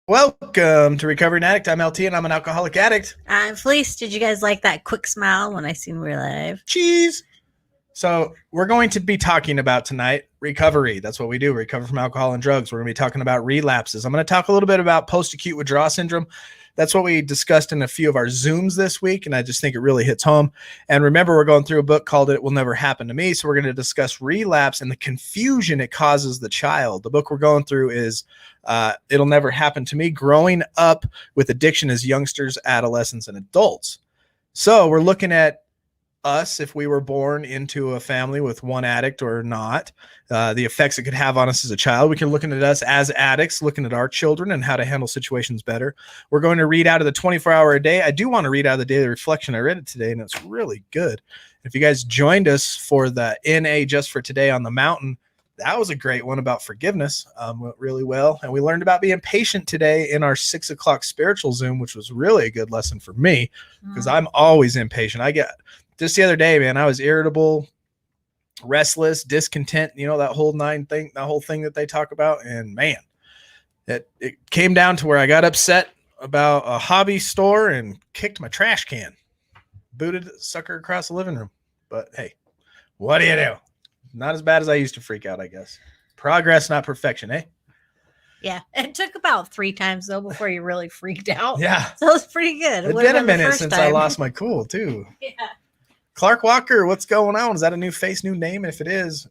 Welcome to Recovering Addict. I'm LT and I'm an alcoholic addict. I'm Felice. Did you guys like that quick smile when I seen we were live? Cheese. So we're going to be talking about tonight recovery. That's what we do. Recover from alcohol and drugs. We're going to be talking about relapses. I'm going to talk a little bit about post-acute withdrawal syndrome. That's what we discussed in a few of our Zooms this week, and I just think it really hits home. And remember, we're going through a book called It Will Never Happen to Me, so we're going to discuss relapse and the confusion it causes the child. The book we're going through is It'll Never Happen to Me, Growing Up with Addiction as Youngsters, Adolescents, and Adults. So we're looking at us, if we were born into a family with one addict or not, the effects it could have on us as a child. We can look at us as addicts, looking at our children and how to handle situations better. We're going to read out of the 24-hour a day. I do want to read out of the daily reflection. I read it today and it's really good. If you guys joined us for the NA Just for Today on the Mountain, that was a great one about forgiveness. Went really well. And we learned about being patient today in our 6 o'clock spiritual Zoom, which was really a good lesson for me because I'm always impatient. Just the other day, man, I was irritable, restless, discontent, that whole thing that they talk about. And man, it came down to where I got upset about a hobby store and kicked my trash can, booted the sucker across the living room. But hey, what do you do? Not as bad as I used to freak out, I guess. Progress, not perfection, eh? Yeah, it took about 3 times though before you really freaked out. Yeah. So it was pretty good. It's been a minute since I lost my cool too. Yeah. Clark Walker, what's going on? Is that a new face, new name? And if it is,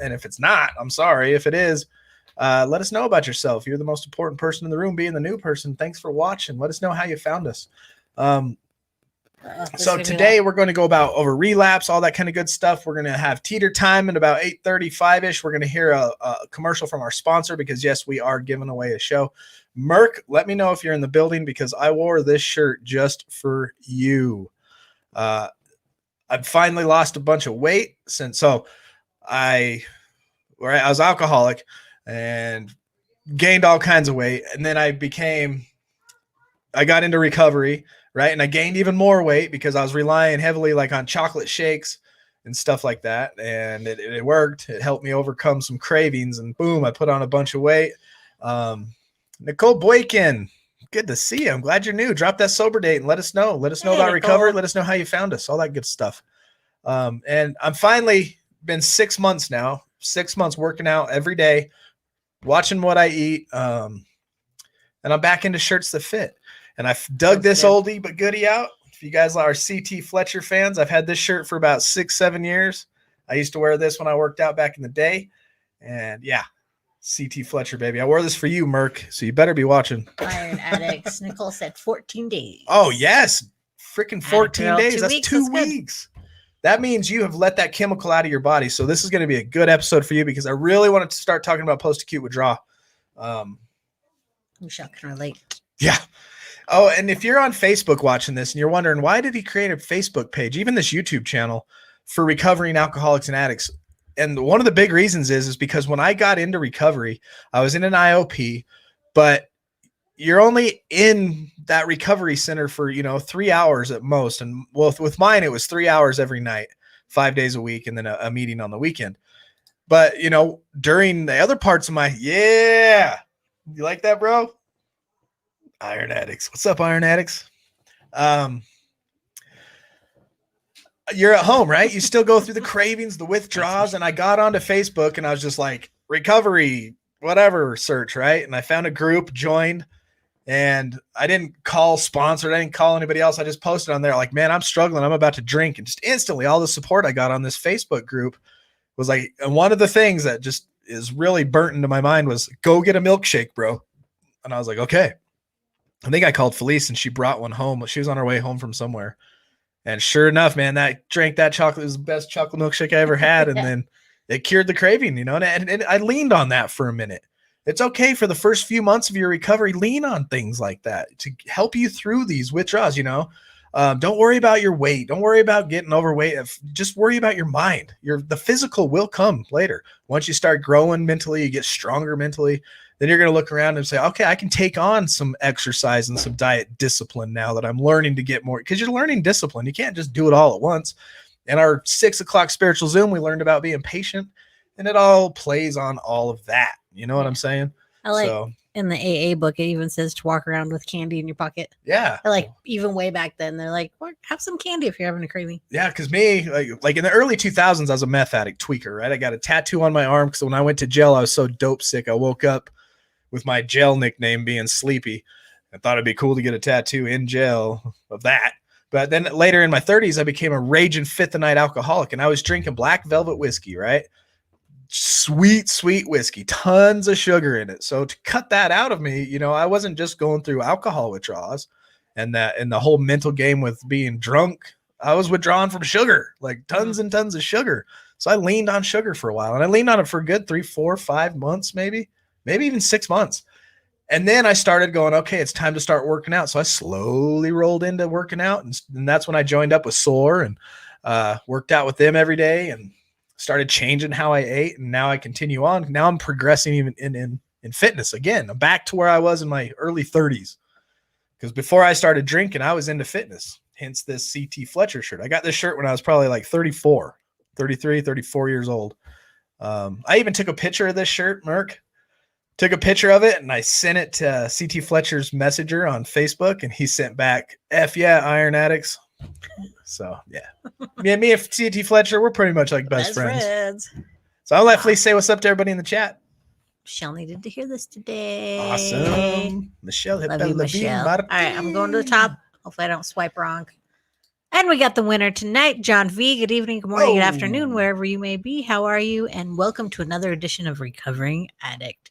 and if it's not, I'm sorry. If it is, let us know about yourself. You're the most important person in the room, being the new person. Thanks for watching. Let us know how you found us. So today we're going to go over relapse, all that kind of good stuff. We're going to have teeter time at about 8:35-ish. We're going to hear a commercial from our sponsor because, yes, we are giving away a show. Merc, let me know if you're in the building because I wore this shirt just for you. I've finally lost a bunch of weight I was alcoholic and gained all kinds of weight. And then I got into recovery, right? And I gained even more weight because I was relying heavily on chocolate shakes and stuff like that. And it worked. It helped me overcome some cravings and boom, I put on a bunch of weight. Nicole Boykin, good to see you. I'm glad you're new. Drop that sober date and let us know. Let us know about recovery. Let us know how you found us. All that good stuff. And I'm finally been 6 months now, 6 months working out every day, watching what I eat. And I'm back into shirts that fit. And I've dug this oldie but goodie out. If you guys are CT Fletcher fans, I've had this shirt for about 6-7 years. I used to wear this when I worked out back in the day. And yeah, CT Fletcher, baby. I wore this for you, Merc, so you better be watching. Iron Addicts. Nicole said 14 days. Oh, yes. Freaking 14 days. That's 2 weeks. That means you have let that chemical out of your body. So this is going to be a good episode for you because I really wanted to start talking about post-acute withdrawal. Wish I can relate. Yeah. Oh, and if you're on Facebook watching this and you're wondering, why did he create a Facebook page, even this YouTube channel, for recovering alcoholics and addicts? And one of the big reasons is because when I got into recovery, I was in an IOP, but you're only in that recovery center for, 3 hours at most. And with mine, it was 3 hours every night, 5 days a week, and then a meeting on the weekend. But, during the other parts of you like that, bro? Iron Addicts. What's up, Iron Addicts? You're at home, right? You still go through the cravings, the withdrawals. And I got onto Facebook and I was just like, recovery, whatever search, right? And I found a group, joined, and I didn't call sponsored. I didn't call anybody else. I just posted on there like, man, I'm struggling. I'm about to drink. And just instantly all the support I got on this Facebook group was like, and one of the things that just is really burnt into my mind was go get a milkshake, bro. And I was like, okay. I think I called Felice and she brought one home. She was on her way home from somewhere. And sure enough, man, that chocolate was the best chocolate milkshake I ever had. And then it cured the craving, and I leaned on that for a minute. It's okay for the first few months of your recovery, lean on things like that to help you through these withdrawals, Don't worry about your weight. Don't worry about getting overweight. Just worry about your mind. The physical will come later. Once you start growing mentally, you get stronger mentally. Then you're going to look around and say, okay, I can take on some exercise and some diet discipline now that I'm learning to get more, because you're learning discipline. You can't just do it all at once. In our 6 o'clock spiritual Zoom, we learned about being patient, and it all plays on all of that. You know what I'm saying? I like in the AA book, it even says to walk around with candy in your pocket. Yeah. Like even way back then, they're like, "Well, have some candy if you're having a craving." Yeah, because me, like in the early 2000s, I was a meth addict tweaker, right? I got a tattoo on my arm because when I went to jail, I was so dope sick. I woke up with my jail nickname being Sleepy. I thought it'd be cool to get a tattoo in jail of that. But then later in my 30s, I became a raging fifth the night alcoholic, and I was drinking black velvet whiskey, right? Sweet, sweet whiskey, tons of sugar in it. So to cut that out of me, I wasn't just going through alcohol withdrawals and the whole mental game with being drunk. I was withdrawing from sugar, like tons and tons of sugar. So I leaned on sugar for a while, and I leaned on it for a good 3, 4, 5 months, maybe even 6 months. And then I started going, okay, it's time to start working out. So I slowly rolled into working out. And that's when I joined up with SOAR and worked out with them every day and started changing how I ate. And now I continue on. Now I'm progressing even in fitness again. I'm back to where I was in my early 30s. Because before I started drinking, I was into fitness. Hence this CT Fletcher shirt. I got this shirt when I was probably like 34 years old. I even took a picture of this shirt, Merc. Took a picture of it and I sent it to CT Fletcher's messenger on Facebook, and he sent back, F yeah, Iron Addicts. So yeah. Me and CT Fletcher, we're pretty much like best friends. So I'll let Fleece say what's up to everybody in the chat. Michelle needed to hear this today. Awesome. Michelle. Love you, Michelle. All right, I'm going to the top. Hopefully I don't swipe wrong. And we got the winner tonight, John V. Good evening, good morning, good afternoon, wherever you may be. How are you? And welcome to another edition of Recovering Addict.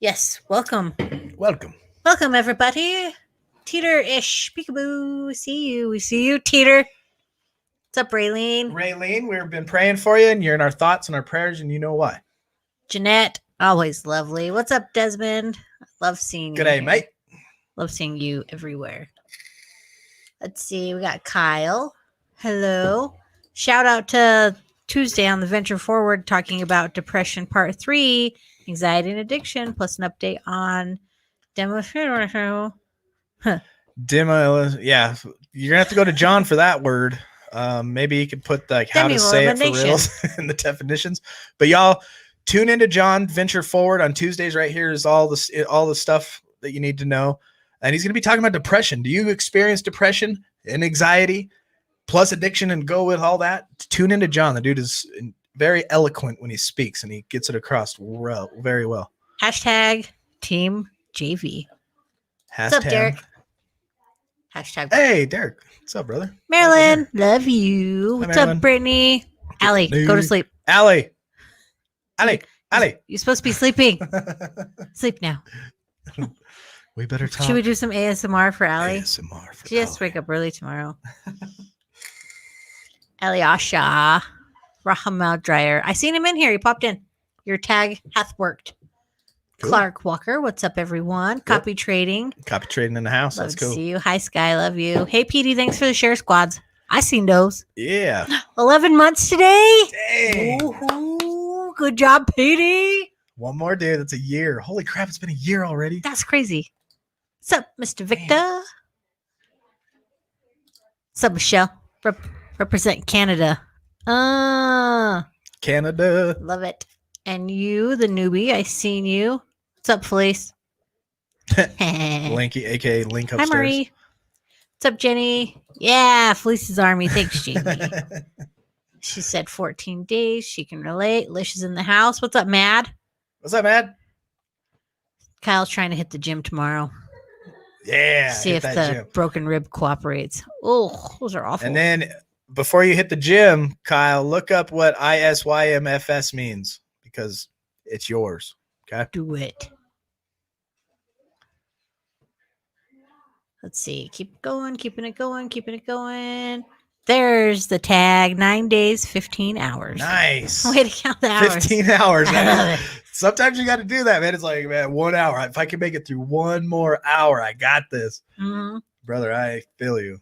Yes, welcome. Welcome, everybody. Teeter-ish, peekaboo. We see you, Teeter. What's up, Raylene? We've been praying for you, and you're in our thoughts and our prayers, and you know why. Jeanette, always lovely. What's up, Desmond? Love seeing you. G'day, mate. Love seeing you everywhere. Let's see. We got Kyle. Hello. Shout out to Tuesday on the Venture Forward talking about depression part 3, anxiety and addiction, plus an update on demo. Yeah, you're gonna have to go to John for that word. Maybe you could put like how to say it for reals in the definitions. But y'all tune into John Venture Forward on Tuesdays. Right here is all the stuff that you need to know. And he's going to be talking about depression. Do you experience depression and anxiety plus addiction and go with all that? Tune into John. The dude is very eloquent when he speaks, and he gets it across very well. Hashtag Team JV. What's up, Derek? Hashtag. Hey, Derek. What's up, brother? Marilyn, love you. What's up, Brittany? Allie, go to sleep. Allie. You're supposed to be sleeping. Sleep now. We better talk. Should we do some ASMR for Allie? ASMR for She has to wake up early tomorrow. Eliasha. Rahamal Dreyer. I seen him in here. He popped in. Your tag hath worked. Cool. Clark Walker. What's up, everyone? Yep. Copy trading in the house. Love That's cool. To see you. Hi, Sky. Love you. Hey, Petey. Thanks for the share squads. I seen those. Yeah. 11 months today. Dang. Ooh, good job, Petey. One more day. That's a year. Holy crap. It's been a year already. That's crazy. What's up, Mr. Victor? Man. What's up, Michelle? Represent Canada. Canada. Love it. And you, the newbie, I seen you. What's up, Felice? Linky, aka Link upstairs. Hi, Marie. What's up, Jenny? Yeah, Felice's army. Thanks, Jamie. She said 14 days. She can relate. Lish is in the house. What's up, Mad? What's up, Mad? Kyle's trying to hit the gym tomorrow. Yeah. See if the broken rib cooperates. Oh, those are awful. And then before you hit the gym, Kyle, look up what ISYMFS means because it's yours. Okay. Do it. Let's see. Keep going. Keeping it going. There's the tag. 9 days, 15 hours. Nice. Way to count the hours. 15 hours. I love it. Sometimes you got to do that, man. It's like, man, 1 hour. If I can make it through one more hour, I got this. Mm-hmm. Brother, I feel you.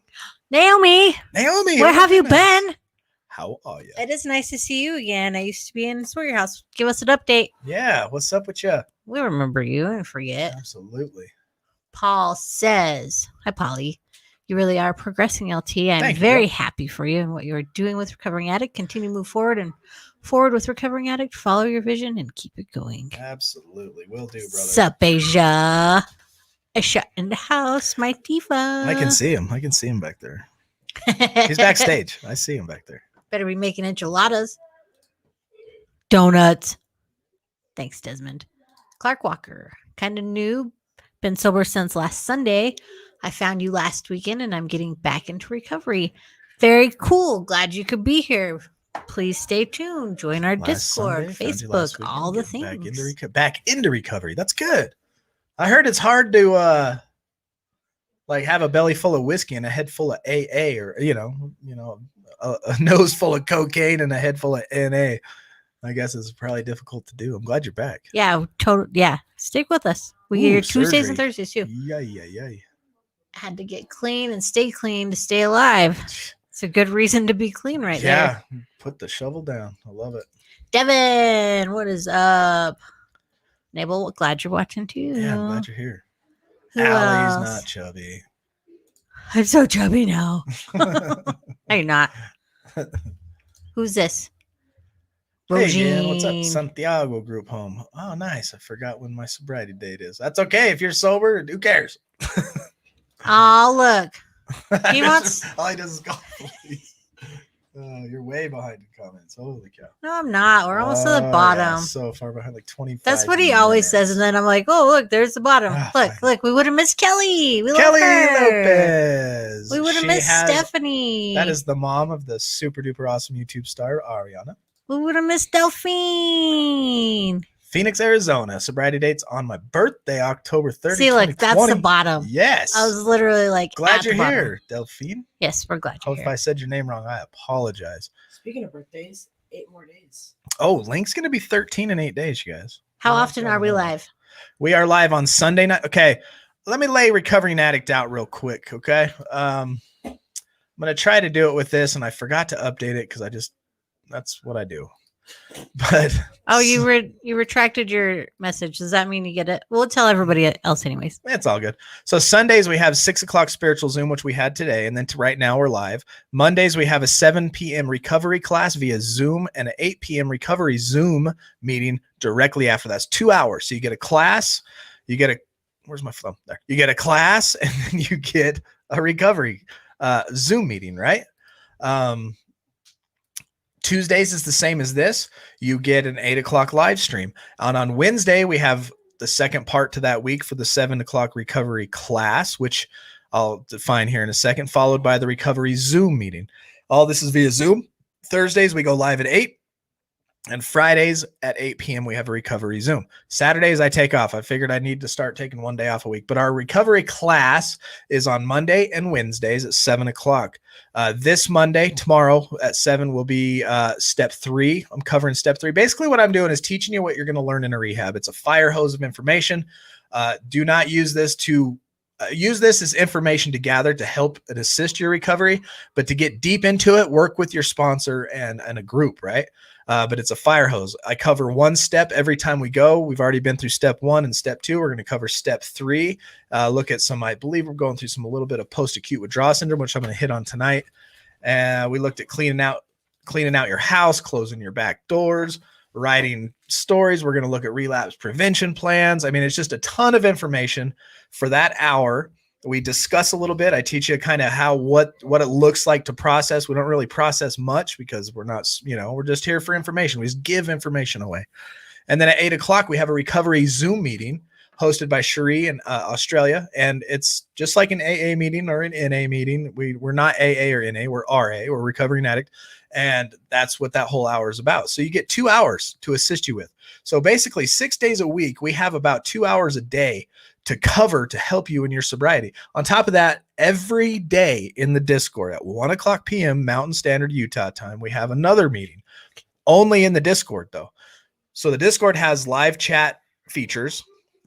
Naomi, where have you been? How are you? It is nice to see you again. I used to be in Sawyer House. Give us an update. Yeah, what's up with you? We remember you and forget. Absolutely. Paul says, hi, Polly. You really are progressing, LT. I'm very happy for you and what you're doing with Recovering Addict. Continue to move forward and forward with recovering addict. Follow your vision and keep it going. Absolutely. Will do, brother. Sup, Asia? Asia in the house, my diva. I can see him. I can see him back there. He's backstage. I see him back there. Better be making enchiladas. Donuts. Thanks, Desmond. Clark Walker. Kind of new. Been sober since last Sunday. I found you last weekend and I'm getting back into recovery. Very cool. Glad you could be here. Please stay tuned. Join our Discord, Facebook, all the things. Back into recovery. That's good. I heard it's hard to like have a belly full of whiskey and a head full of AA, or a nose full of cocaine and a head full of NA. I guess it's probably difficult to do. I'm glad you're back. Yeah, total. Yeah, stick with us. We get your Tuesdays and Thursdays too. Yeah. Had to get clean and stay clean to stay alive. It's a good reason to be clean right there. Yeah, put the shovel down. I love it. Devin, what is up? Nabel, glad you're watching too. Yeah, I'm glad you're here. Who Allie's else? not chubby. I'm so chubby now. No, you're not. Who's this? Hey, man, what's up? Santiago group home. Oh, nice. I forgot when my sobriety date is. That's okay. If you're sober, who cares? Oh, look. He wants. All he does is call police. You're way behind in comments. Holy cow. No, I'm not. We're almost to the bottom. Yeah, so far behind, like 25. That's what he always says. And then I'm like, oh, look, there's the bottom. Look, we would have missed Kelly. We Kelly love her. Lopez. We would have missed Stephanie. That is the mom of the super duper awesome YouTube star, Ariana. We would have missed Delphine. Phoenix, Arizona. Sobriety date's on my birthday, October 30th. See, look, that's the bottom. Yes. I was literally like, glad you're here, Delphine. Yes, we're glad you're here. If I said your name wrong, I apologize. Speaking of birthdays, 8 more days. Oh, Link's going to be 13 in 8 days, you guys. How often are we live? We are live on Sunday night. Okay, let me lay Recovering Addict out real quick, okay? I'm going to try to do it with this, and I forgot to update it because that's what I do. But you retracted your message. Does that mean you get it? We'll tell everybody else anyways. It's all good. So Sundays we have 6:00 spiritual Zoom, which we had today, and then right now we're live. Mondays we have a 7 p.m. recovery class via Zoom and an 8 p.m. recovery Zoom meeting directly after. That's 2 hours. So you get a class, where's my phone? There. You get a class, and then you get a recovery Zoom meeting, right? Tuesdays is the same as this. You get an 8:00 live stream. And on Wednesday, we have the second part to that week for the 7:00 recovery class, which I'll define here in a second, followed by the recovery Zoom meeting. All this is via Zoom. Thursdays, we go live at 8. And Fridays at 8 p.m. we have a recovery Zoom. Saturdays I take off. I figured I need to start taking one day off a week. But our recovery class is on Monday and Wednesdays at 7:00. This Monday, tomorrow at 7 will be step 3. I'm covering step 3. Basically what I'm doing is teaching you what you're going to learn in a rehab. It's a fire hose of information. Do not use this to use this as information to gather to help and assist your recovery. But to get deep into it, work with your sponsor and a group, right? But it's a fire hose. I cover one step every time we go. We've already been through step 1 and step 2. We're going to cover step 3. Look at I believe we're going through a little bit of post-acute withdrawal syndrome, which I'm going to hit on tonight. We looked at cleaning out your house, closing your back doors, writing stories. We're going to look at relapse prevention plans. I mean, it's just a ton of information for that hour. We discuss a little bit. I teach you kind of what it looks like to process. We don't really process much because we're not, we're just here for information. We just give information away. And then at 8:00, we have a recovery Zoom meeting hosted by Cherie in Australia. And it's just like an AA meeting or an NA meeting. We're not AA or NA, we're RA, we're recovering addict. And that's what that whole hour is about. So you get 2 hours to assist you with. So basically 6 days a week, we have about 2 hours a day to cover to help you in your sobriety. On top of that, every day in the Discord at 1:00 p.m. Mountain Standard Utah time, we have another meeting only in the Discord though. So the Discord has live chat features.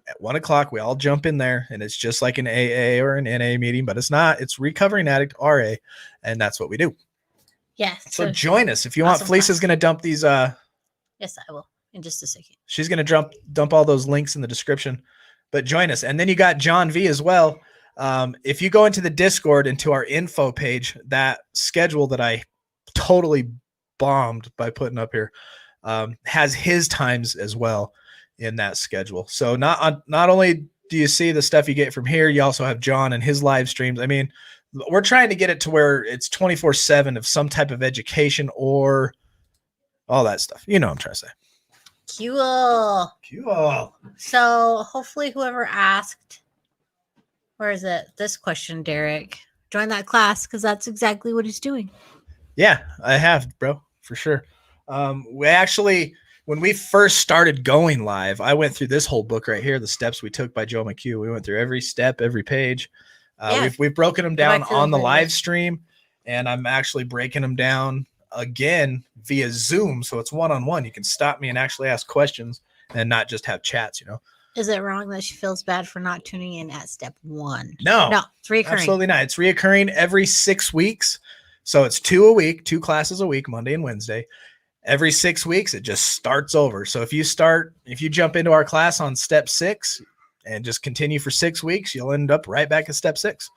At 1:00, we all jump in there and it's just like an AA or an NA meeting, but it's not. It's Recovering Addict RA, and that's what we do. Yes. So join us if you want. Felisa's going to dump these. Yes, I will in just a second. She's going to dump all those links in the description. But join us. And then you got John V as well. If you go into the Discord, into our info page, that schedule that I totally bombed by putting up here, has his times as well in that schedule. So not only do you see the stuff you get from here, you also have John and his live streams. I mean, we're trying to get it to where it's 24/7 of some type of education or all that stuff. You know what I'm trying to say. Cool. Cool. So hopefully whoever asked, where is it? This question, Derek, join that class because that's exactly what he's doing. Yeah, I have, bro, for sure. We actually, when we first started going live, I went through this whole book right here, The Steps We Took by Joe McHugh. We went through every step, every page. Yeah. We've broken them Go back down to on the the live videos. stream, and I'm actually breaking them down again via Zoom. So it's one-on-one. You can stop me and actually ask questions and not just have chats, you know? Is it wrong that she feels bad for not tuning in at step 1? No, it's recurring. absolutely not. It's reoccurring every 6 weeks. So it's 2 a week, 2 classes a week, Monday and Wednesday. Every 6 weeks, it just starts over. So if you jump into our class on step 6 and just continue for 6 weeks, you'll end up right back at step 6.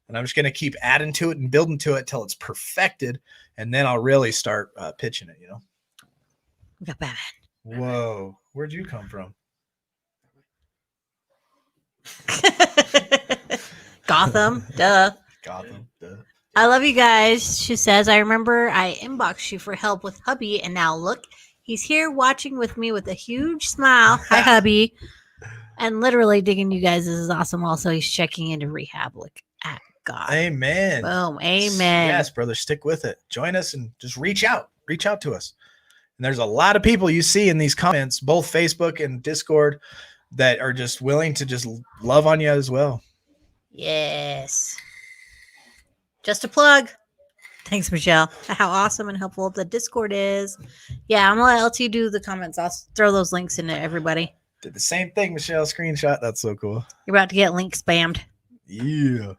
And I'm just going to keep adding to it and building to it till it's perfected. And then I'll really start pitching it, you know? We got Batman. Whoa. Where'd you come from? Gotham. Duh. Gotham. Duh. I love you guys. She says, I remember I inboxed you for help with hubby, and now look, he's here watching with me with a huge smile. Hi, hubby. And literally digging you guys. This is awesome. Also, he's checking into rehab. Look at God. Amen. Boom. Amen. Yes, brother. Stick with it. Join us and just reach out. Reach out to us. And there's a lot of people you see in these comments, both Facebook and Discord, that are just willing to just love on you as well. Yes. Just a plug. Thanks, Michelle. How awesome and helpful the Discord is. Yeah, I'm going to let LT do the comments. I'll throw those links into everybody. Did the same thing, Michelle. Screenshot. That's so cool. You're about to get link spammed. Yeah.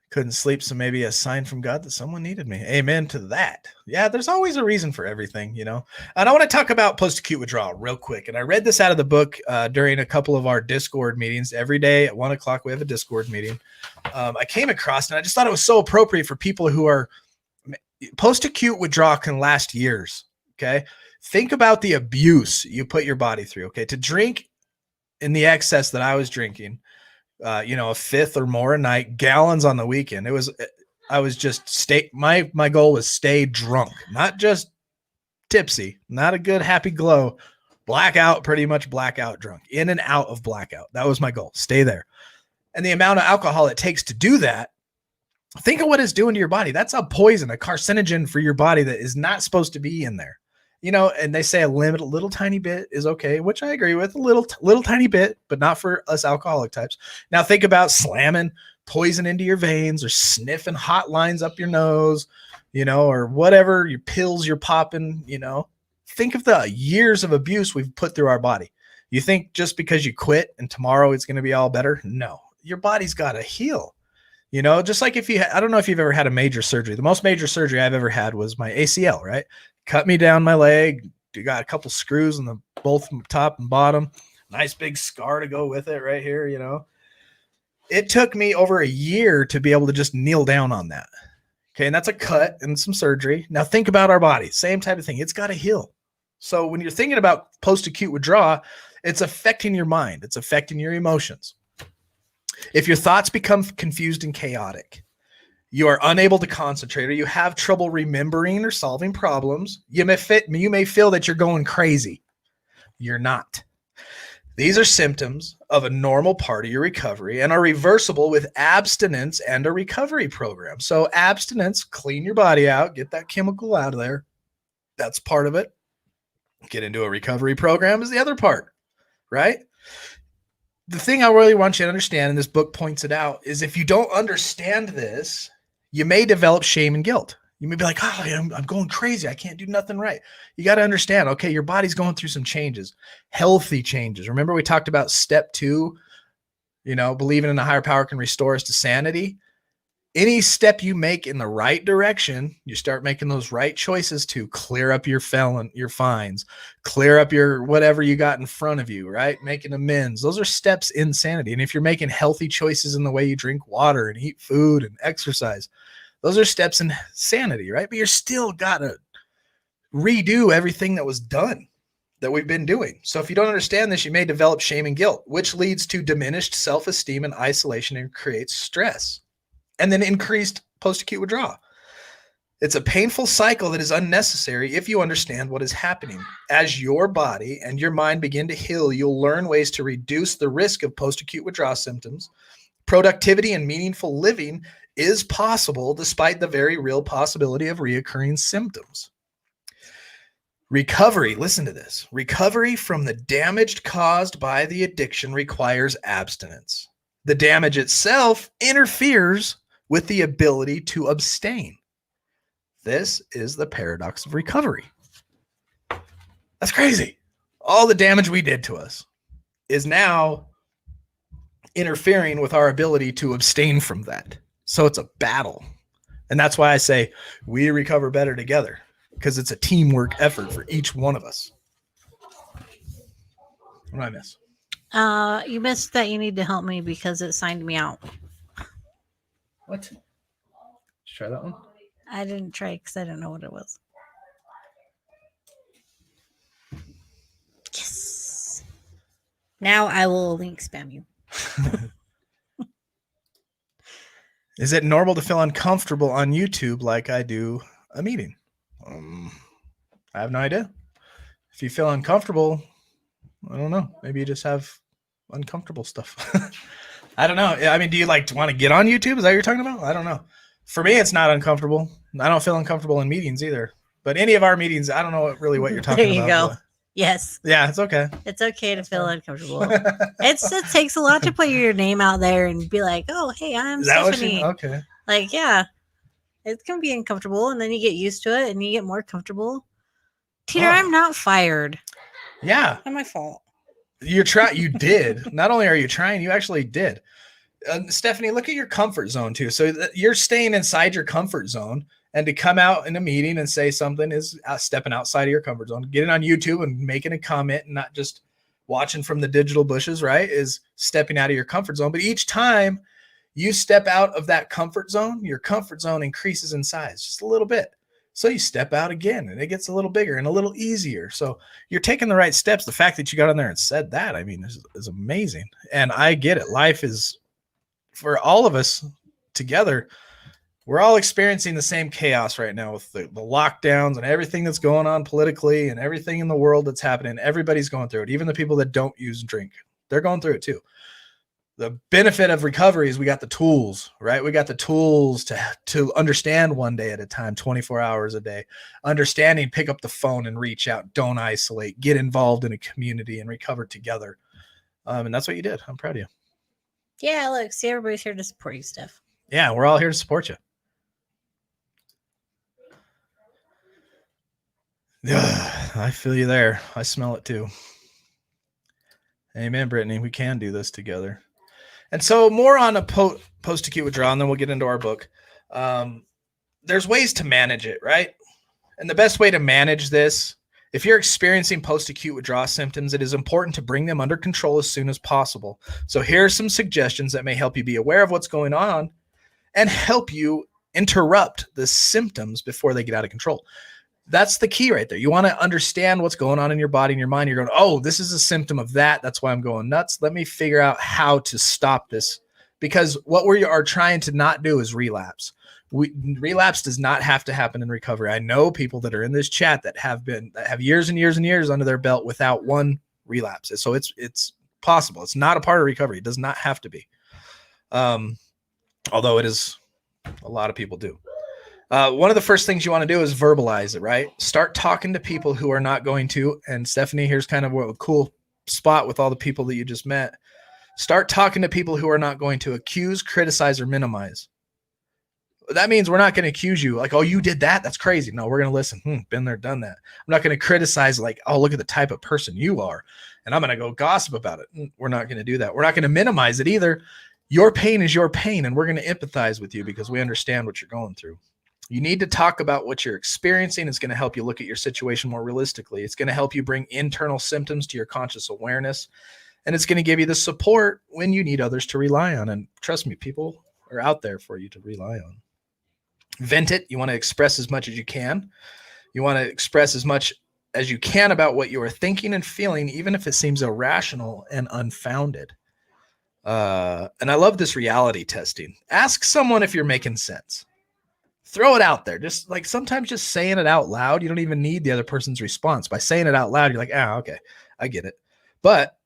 Couldn't sleep, so maybe a sign from God that someone needed me. Amen to that. Yeah, there's always a reason for everything, you know. And I want to talk about post-acute withdrawal real quick. And I read this out of the book during a couple of our Discord meetings. Every day at 1 o'clock, we have a Discord meeting. I came across, and I just thought it was so appropriate for people who are post-acute withdrawal can last years. Okay. Think about the abuse you put your body through. Okay. To drink in the excess that I was drinking, a fifth or more a night, gallons on the weekend. I was just my goal was stay drunk, not just tipsy, not a good happy glow, blackout, pretty much blackout drunk, in and out of blackout. That was my goal. Stay there. And the amount of alcohol it takes to do that, think of what it's doing to your body. That's a poison, a carcinogen for your body that is not supposed to be in there. You know, and they say a little tiny bit is okay, which I agree with, a little tiny bit, but not for us alcoholic types. Now think about slamming poison into your veins or sniffing hot lines up your nose, or whatever your pills you're popping, Think of the years of abuse we've put through our body. You think just because you quit and tomorrow it's going to be all better? No, your body's got to heal. Just like I don't know if you've ever had a major surgery. The most major surgery I've ever had was my ACL, right? Cut me down my leg. You got a couple screws in both top and bottom. Nice big scar to go with it right here, It took me over a year to be able to just kneel down on that. Okay, and that's a cut and some surgery. Now think about our body. Same type of thing. It's got to heal. So when you're thinking about post-acute withdrawal, it's affecting your mind. It's affecting your emotions. If your thoughts become confused and chaotic, you are unable to concentrate, or you have trouble remembering or solving problems, you may feel that you're going crazy. You're not. These are symptoms of a normal part of your recovery and are reversible with abstinence and a recovery program. So abstinence, clean your body out, get that chemical out of there. That's part of it. Get into a recovery program is the other part, right? The thing I really want you to understand, and this book points it out, is if you don't understand this, you may develop shame and guilt. You may be like, I'm going crazy. I can't do nothing right. You got to understand, okay, your body's going through some changes, healthy changes. Remember we talked about step 2, believing in a higher power can restore us to sanity. Any step you make in the right direction, you start making those right choices to clear up your fines, clear up your whatever you got in front of you, right? Making amends. Those are steps in sanity. And if you're making healthy choices in the way you drink water and eat food and exercise, those are steps in sanity, right? But you're still got to redo everything that was done, that we've been doing. So if you don't understand this, you may develop shame and guilt, which leads to diminished self-esteem and isolation and creates stress, and then increased post-acute withdrawal. It's a painful cycle that is unnecessary if you understand what is happening. As your body and your mind begin to heal, you'll learn ways to reduce the risk of post-acute withdrawal symptoms. Productivity and meaningful living is possible despite the very real possibility of reoccurring symptoms. Recovery, listen to this. Recovery from the damage caused by the addiction requires abstinence. The damage itself interferes with the ability to abstain. This is the paradox of recovery. That's crazy. All the damage we did to us is now interfering with our ability to abstain from that. So it's a battle. And that's why I say we recover better together, because it's a teamwork effort for each one of us. What did I miss? You missed that you need to help me because it signed me out. What? Let's try that one. I didn't try because I didn't know what it was. Yes. Now I will link spam you. Is it normal to feel uncomfortable on YouTube like I do a meeting? I have no idea. If you feel uncomfortable, I don't know. Maybe you just have uncomfortable stuff. I don't know. I mean, do you want to get on YouTube? Is that what you're talking about? I don't know. For me, it's not uncomfortable. I don't feel uncomfortable in meetings either. But any of our meetings, I don't know really what you're talking about. There you go. But yes. yeah, it's okay. It's okay to feel uncomfortable. It takes a lot to put your name out there and be like, oh, hey, I'm Stephanie. Okay. Yeah, it can be uncomfortable, and then you get used to it, and you get more comfortable. Teeter, I'm not fired. Yeah. Not my fault. You did. Not only are you trying, you actually did. Stephanie, look at your comfort zone too. So you're staying inside your comfort zone, and to come out in a meeting and say something is stepping outside of your comfort zone. Getting on YouTube and making a comment and not just watching from the digital bushes, right, is stepping out of your comfort zone. But each time you step out of that comfort zone, your comfort zone increases in size just a little bit. So you step out again and it gets a little bigger and a little easier. So you're taking the right steps. The fact that you got on there and said that, I mean, is amazing. And I get it. Life is, for all of us together, we're all experiencing the same chaos right now with the lockdowns and everything that's going on politically and everything in the world that's happening. Everybody's going through it. Even the people that don't use and drink, they're going through it too. The benefit of recovery is we got the tools, right? We got the tools to understand one day at a time, 24 hours a day. Understanding, pick up the phone and reach out. Don't isolate. Get involved in a community and recover together. And that's what you did. I'm proud of you. Yeah, look, see, everybody's here to support you, Steph. Yeah, we're all here to support you. I feel you there. I smell it too. Amen, Brittany. We can do this together. And so more on a post-acute withdrawal, and then we'll get into our book. There's ways to manage it, right? And the best way to manage this, if you're experiencing post-acute withdrawal symptoms, it is important to bring them under control as soon as possible. So here are some suggestions that may help you be aware of what's going on and help you interrupt the symptoms before they get out of control. That's the key right there. You want to understand what's going on in your body and your mind. You're going, oh, this is a symptom of that. That's why I'm going nuts. Let me figure out how to stop this. Because what we are trying to not do is relapse. Relapse does not have to happen in recovery. I know people that are in this chat that have years and years and years under their belt without one relapse. So it's possible. It's not a part of recovery. It does not have to be. Although it is, a lot of people do. One of the first things you want to do is verbalize it, right? Start talking to people who are not going to. And Stephanie, here's kind of a cool spot with all the people that you just met. Start talking to people who are not going to accuse, criticize, or minimize. That means we're not going to accuse you like, oh, you did that? That's crazy. No, we're going to listen. Been there, done that. I'm not going to criticize like, oh, look at the type of person you are. And I'm going to go gossip about it. We're not going to do that. We're not going to minimize it either. Your pain is your pain, and we're going to empathize with you because we understand what you're going through. You need to talk about what you're experiencing. It's going to help you look at your situation more realistically. It's going to help you bring internal symptoms to your conscious awareness. And it's going to give you the support when you need others to rely on. And trust me, people are out there for you to rely on. Vent it. You want to express as much as you can. You want to express as much as you can about what you are thinking and feeling, even if it seems irrational and unfounded. And I love this reality testing. Ask someone if you're making sense. Throw it out there. Just like sometimes just saying it out loud, you don't even need the other person's response. By saying it out loud, you're like, okay, I get it. But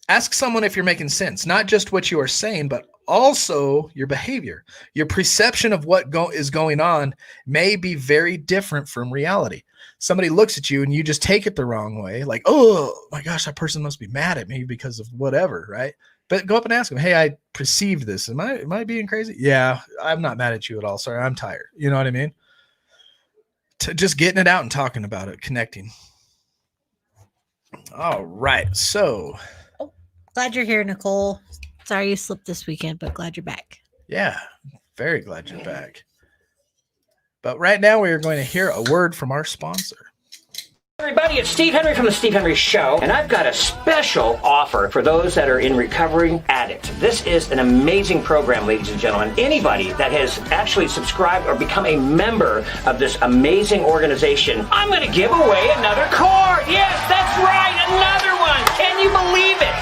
ask someone if you're making sense, not just what you are saying, but also your behavior. Your perception of what is going on may be very different from reality. Somebody looks at you and you just take it the wrong way. Like, oh my gosh, that person must be mad at me because of whatever, right? But go up and ask them, hey, I perceived this. Am I being crazy? Yeah, I'm not mad at you at all. Sorry, I'm tired. You know what I mean? Just getting it out and talking about it, connecting. All right. So. Glad you're here, Nicole. Sorry you slipped this weekend, but glad you're back. Yeah, very glad you're back. But right now we are going to hear a word from our sponsor. Everybody, it's Steve Henry from The Steve Henry Show, and I've got a special offer for those that are in recovering addicts. This is an amazing program, ladies and gentlemen. Anybody that has actually subscribed or become a member of this amazing organization, I'm going to give away another card. Yes, that's right, another one. Can you believe it?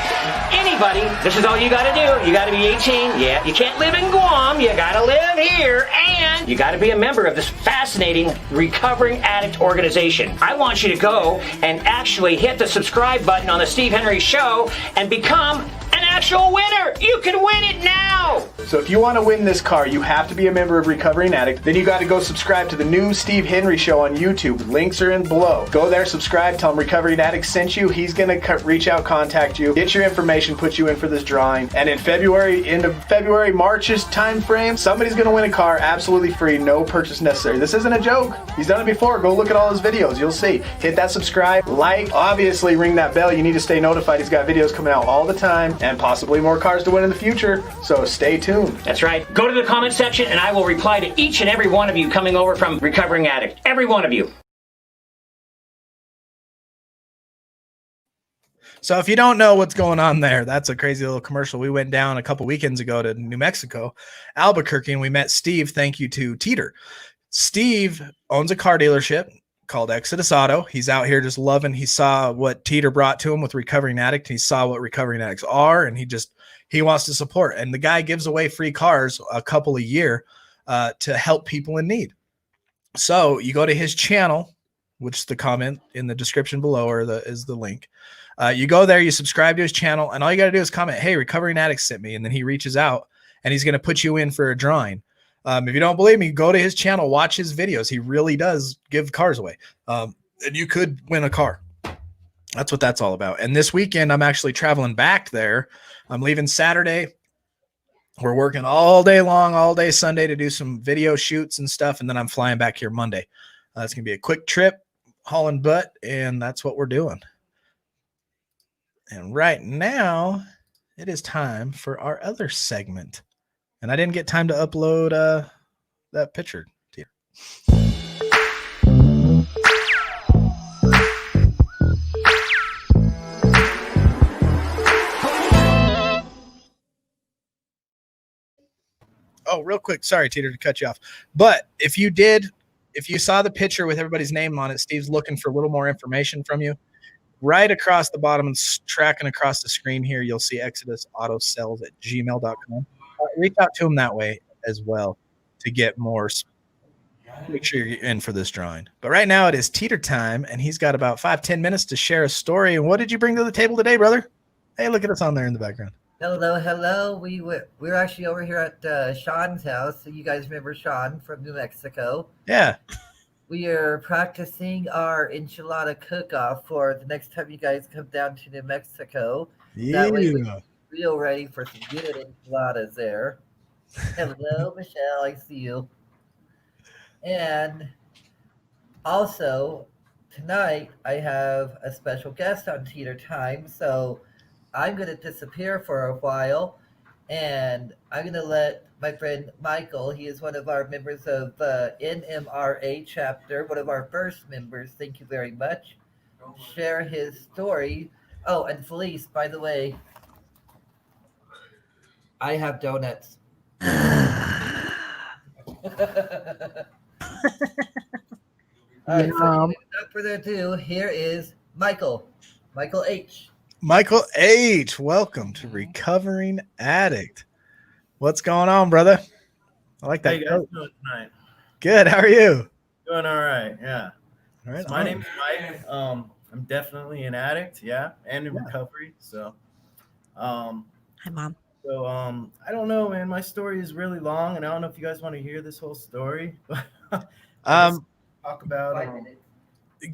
Anybody, this is all you got to do. You got to be 18. Yeah, you can't live in Guam. You got to live here, and you got to be a member of this fascinating recovering addict organization. I want you to go and actually hit the subscribe button on the Steve Henry Show and become an actual winner. You can win it now. So if you want to win this car, you have to be a member of Recovering Addict. Then you got to go subscribe to the new Steve Henry Show on YouTube. Links are in below. Go there, subscribe, tell him Recovering Addict sent you. He's going to reach out, contact you, get your information, put you in for this drawing. And in February, end of February, March's time frame, somebody's going to win a car absolutely free, no purchase necessary. This isn't a joke. He's done it before. Go look at all his videos. You'll see. Hit that subscribe, like, obviously ring that bell. You need to stay notified. He's got videos coming out all the time and possibly more cars to win in the future. So stay tuned. That's right. Go to the comment section and I will reply to each and every one of you coming over from Recovering Addict. Every one of you. So if you don't know what's going on there, that's a crazy little commercial. We went down a couple weekends ago to New Mexico, Albuquerque, and we met Steve. Thank you to Teeter. Steve owns a car dealership called Exodus Auto. He's out here just loving. He saw what Teeter brought to him with Recovering Addict. He saw what recovering addicts are, and he wants to support. And the guy gives away free cars a couple a year to help people in need. So you go to his channel, which the comment in the description below is the link. You go there, you subscribe to his channel, and all you got to do is comment, hey, Recovering Addict sent me. And then he reaches out and he's going to put you in for a drawing. If you don't believe me, go to his channel, watch his videos. He really does give cars away. And you could win a car. That's what that's all about. And this weekend, I'm actually traveling back there. I'm leaving Saturday. We're working all day long, all day Sunday to do some video shoots and stuff. And then I'm flying back here Monday. It's going to be a quick trip, hauling butt, and that's what we're doing. And right now, it is time for our other segment. And I didn't get time to upload that picture to you. Oh, real quick. Sorry, Teeter, to cut you off. But if you saw the picture with everybody's name on it, Steve's looking for a little more information from you. Right across the bottom and tracking across the screen here, you'll see Exodus Auto Sales at gmail.com. Reach out to him that way as well to get more. Make sure you're in for this drawing. But right now it is Teeter time, and he's got about 5-10 minutes to share a story. And what did you bring to the table today, brother? Hey, look at us on there in the background. Hello. We're actually over here at Sean's house. So you guys remember Sean from New Mexico? Yeah. We are practicing our enchilada cook-off for the next time you guys come down to New Mexico. Yeah. That way we're real ready for some good enchiladas there. Hello, Michelle. I see you. And also, tonight I have a special guest on Teeter Time. So I'm going to disappear for a while. And I'm going to let my friend Michael, he is one of our members of NMRA chapter, one of our first members, thank you very much, share his story. Oh, and Felice, by the way, I have donuts. All right, so Yum. without further ado, here is Michael H. Michael H, welcome to Recovering Addict. What's going on, brother? I like How that you guys coat. doing tonight? Good. How are you? Doing all right, yeah. All right. So my name's Mike. I'm definitely an addict, yeah, and in recovery. So, Hi, Mom. I don't know, man. My story is really long, and I don't know if you guys want to hear this whole story. But talk about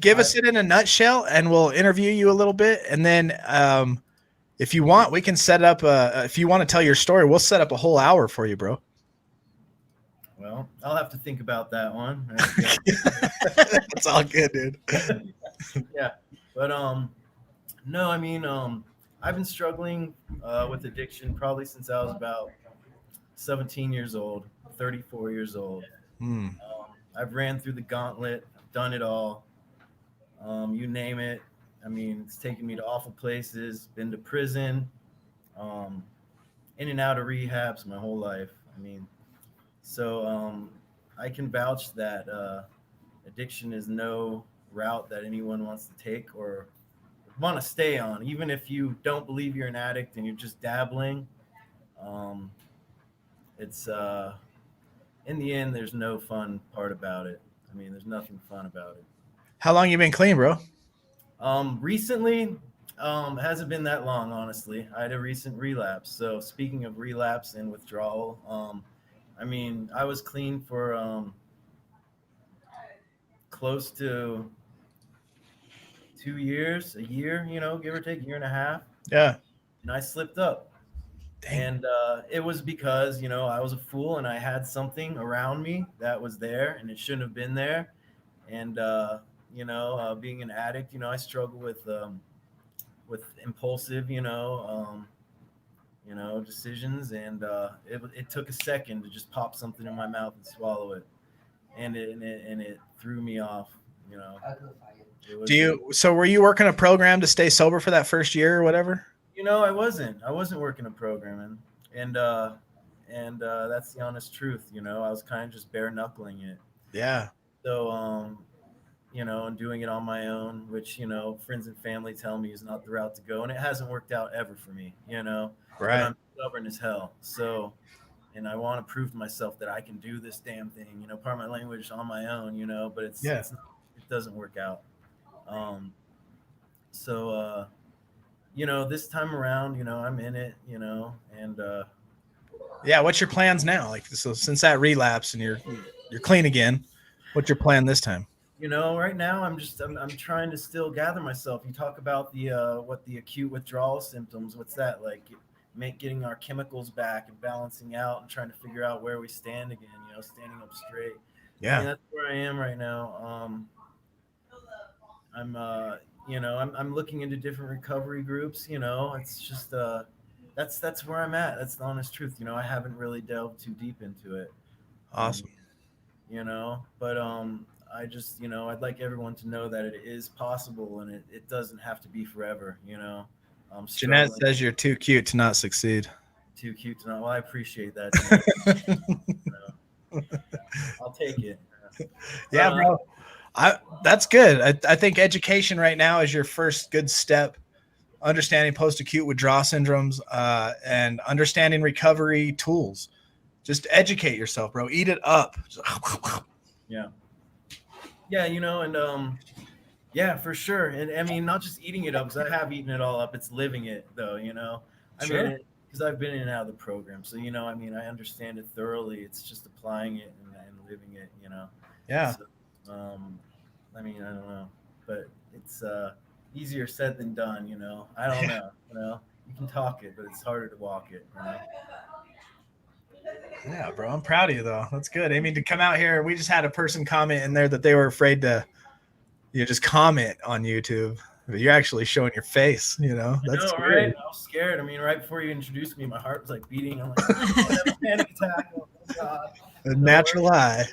Give us it in a nutshell, and we'll interview you a little bit, and then if you want, we can set up. If you want to tell your story, we'll set up a whole hour for you, bro. Well, I'll have to think about that one. It's all good, dude. Yeah, but no, I mean, I've been struggling with addiction probably since I was about 17 years old, 34 years old. I've ran through the gauntlet, I've done it all. You name it. I mean, it's taken me to awful places, been to prison, in and out of rehabs my whole life. I mean, so I can vouch that addiction is no route that anyone wants to take or want to stay on, even if you don't believe you're an addict and you're just dabbling. It's in the end, there's no fun part about it. I mean, there's nothing fun about it. How long you been clean, bro? Recently, hasn't been that long, honestly. I had a recent relapse. So speaking of relapse and withdrawal, I mean, I was clean for close to 2 years, a year, you know, give or take, 1.5 years. Yeah. And I slipped up. Dang. And it was because, you know, I was a fool and I had something around me that was there and it shouldn't have been there. And, you know, being an addict, you know, I struggle with impulsive, decisions. And it took a second to just pop something in my mouth and swallow it. And it threw me off, you know. So were you working a program to stay sober for that first year or whatever? You know, I wasn't working a program, and that's the honest truth. You know, I was kind of just bare knuckling it. Yeah. So, you know, and doing it on my own, which, you know, friends and family tell me is not the route to go. And it hasn't worked out ever for me, you know, Right. But I'm stubborn as hell. So, and I want to prove to myself that I can do this damn thing, you know, part of my language on my own, you know, but it's not, it doesn't work out. You know, this time around, you know, I'm in it, you know, and yeah. What's your plans now? Like, so since that relapse and you're clean again, what's your plan this time? You know, right now I'm trying to still gather myself. You talk about what the acute withdrawal symptoms, what's that like? Getting our chemicals back and balancing out and trying to figure out where we stand again, you know, standing up straight. Yeah. I mean, that's where I am right now. I'm looking into different recovery groups, you know. It's just that's where I'm at. That's the honest truth. You know, I haven't really delved too deep into it. Awesome. You know, but I just, you know, I'd like everyone to know that it is possible and it doesn't have to be forever, you know. Jeanette says you're too cute to not succeed. Too cute to not. Well, I appreciate that. You know, I'll take it. Yeah, bro. That's good. I think education right now is your first good step. Understanding post-acute withdrawal syndromes and understanding recovery tools. Just educate yourself, bro. Eat it up. Yeah. Yeah, you know, and yeah, for sure. And I mean, not just eating it up, because I have eaten it all up. It's living it, though, you know. I mean, because I've been in and out of the program. So, you know, I mean, I understand it thoroughly. It's just applying it and living it, you know. Yeah. So, I mean, I don't know. But it's easier said than done, you know. I don't know, you know. You can talk it, but it's harder to walk it, you know. Yeah, bro. I'm proud of you, though. That's good. I mean, to come out here, we just had a person comment in there that they were afraid to, you know, just comment on YouTube. But you're actually showing your face, you know. That's I know, right? I was scared. I mean, right before you introduced me, my heart was like beating. I'm like, I have a panic attack. Oh, God. A natural high.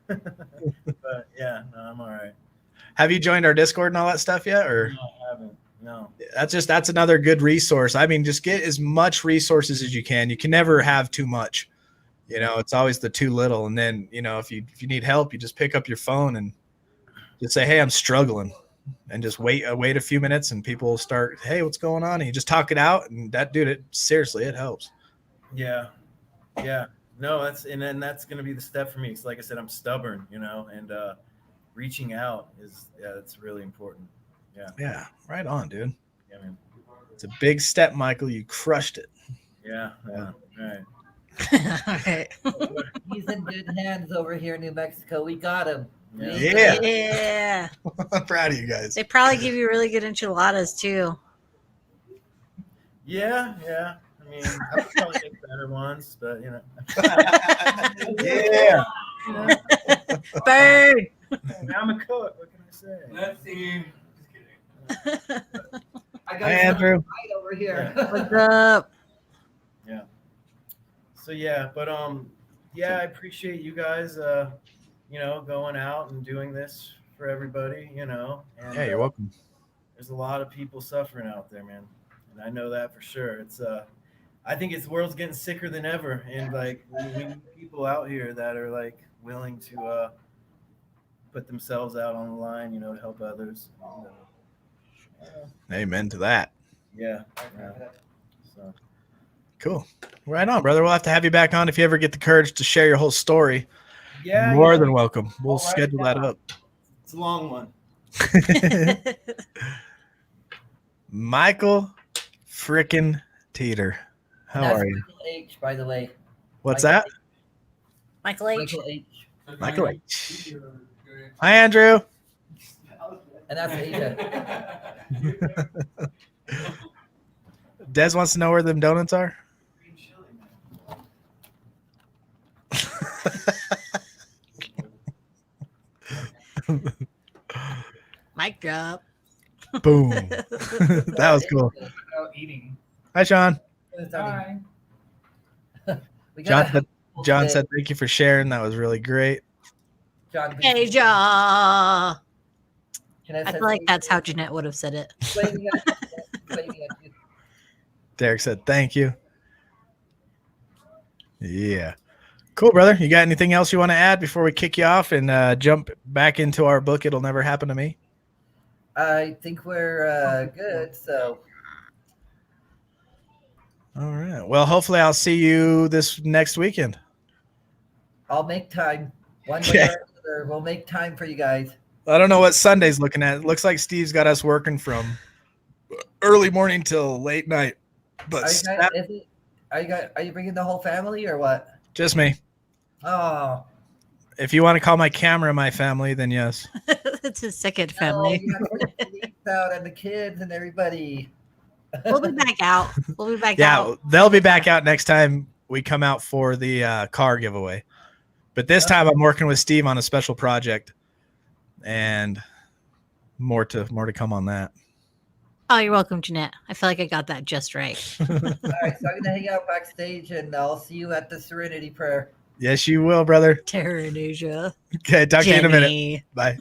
But yeah, no, I'm all right. Have you joined our Discord and all that stuff yet? Or No, I haven't. No. That's another good resource. I mean, just get as much resources as you can. You can never have too much. You know, it's always the too little. And then, you know, if you need help, you just pick up your phone and Just say, hey, I'm struggling. And just wait a few minutes and people will start, hey, what's going on? And you just talk it out. And that, dude, seriously, it helps. Yeah. No, that's going to be the step for me. So like I said, I'm stubborn, and reaching out it's really important. Yeah. Right on, dude. Yeah, man. It's a big step, Michael. You crushed it. Yeah. All right. All right. He's in good hands over here in New Mexico. We got him. Yeah. Yeah. I'm proud of you guys. They probably give you really good enchiladas too. Yeah. I mean, I could probably make better ones, but Yeah. Bird. I'm a cook. What can I say? Let's see. Just kidding. I Hi, Andrew. right over here. What's up? Yeah. So but I appreciate you guys going out and doing this for everybody, and Yeah, you're welcome. there's a lot of people suffering out there, man. And I know that for sure. It's I think the world's getting sicker than ever, and like we need people out here that are like willing to put themselves out on the line, to help others. Amen to that. Yeah. So Cool. Right on, brother. We'll have to have you back on if you ever get the courage to share your whole story. yeah, More than welcome. We'll I'll write it schedule that down. up. It's a long one. Michael frickin' Teeter. How That's are you? Michael H, by the way. What's Michael that? Michael H. Michael H. Michael H. Hi, Andrew. And that's Asia. Des wants to know where them donuts are. Mic drop. Boom. That was cool. Eating. Hi, Sean. Hi. We John got said, John said, thank you for sharing. That was really great. John, Hey, Ja. can I say feel like something? that's how Jeanette would have said it. Waving at you. Waving at you. Derek said, thank you. Yeah. Cool, brother. You got anything else you want to add before we kick you off and jump back into our book, It'll Never Happen to Me? I think we're good. So All right. Well, hopefully I'll see you this next weekend. I'll make time. One way Yeah. or another, we'll make time for you guys. I don't know what Sunday's looking at. It looks like Steve's got us working from early morning till late night. But Are you bringing the whole family or what? just me. Oh, If you want to call my camera my family, then yes. It's his second no, family. you have to get the police out and the kids and everybody. We'll be back out. We'll be back Yeah, out. they'll be back out next time we come out for the car giveaway. But this time I'm working with Steve on a special project, and more to come on that. Oh, you're welcome, Jeanette. I feel like I got that just right. All right, so I'm gonna hang out backstage and I'll see you at the Serenity Prayer. Yes, you will, brother. Terror in Asia. Okay, talk to you in a minute. Jenny. Bye.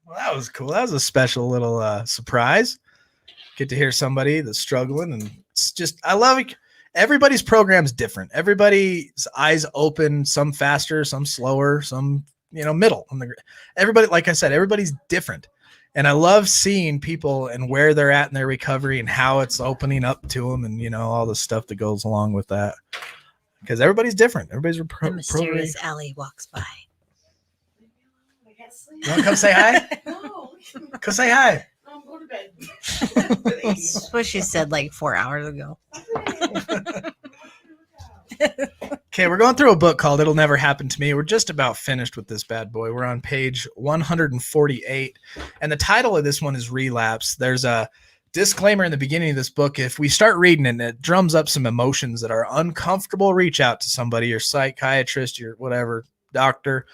Well, that was cool. That was a special little surprise. Get to hear somebody that's struggling, and it's just I love it. Everybody's program's different. Everybody's eyes open. Some faster, some slower, some middle. Everybody, like I said, everybody's different, and I love seeing people and where they're at in their recovery and how it's opening up to them, and all the stuff that goes along with that. Because everybody's different. Everybody's The mysterious alley walks by. I can't sleep. You want to come say hi? No. Come say hi. I'm going to bed. That's what she said like 4 hours ago. Okay, we're going through a book called It'll Never Happen to Me. We're just about finished with this bad boy. We're on page 148. And the title of this one is Relapse. There's a disclaimer in the beginning of this book. If we start reading it and it drums up some emotions that are uncomfortable, reach out to somebody, your psychiatrist, your whatever, doctor,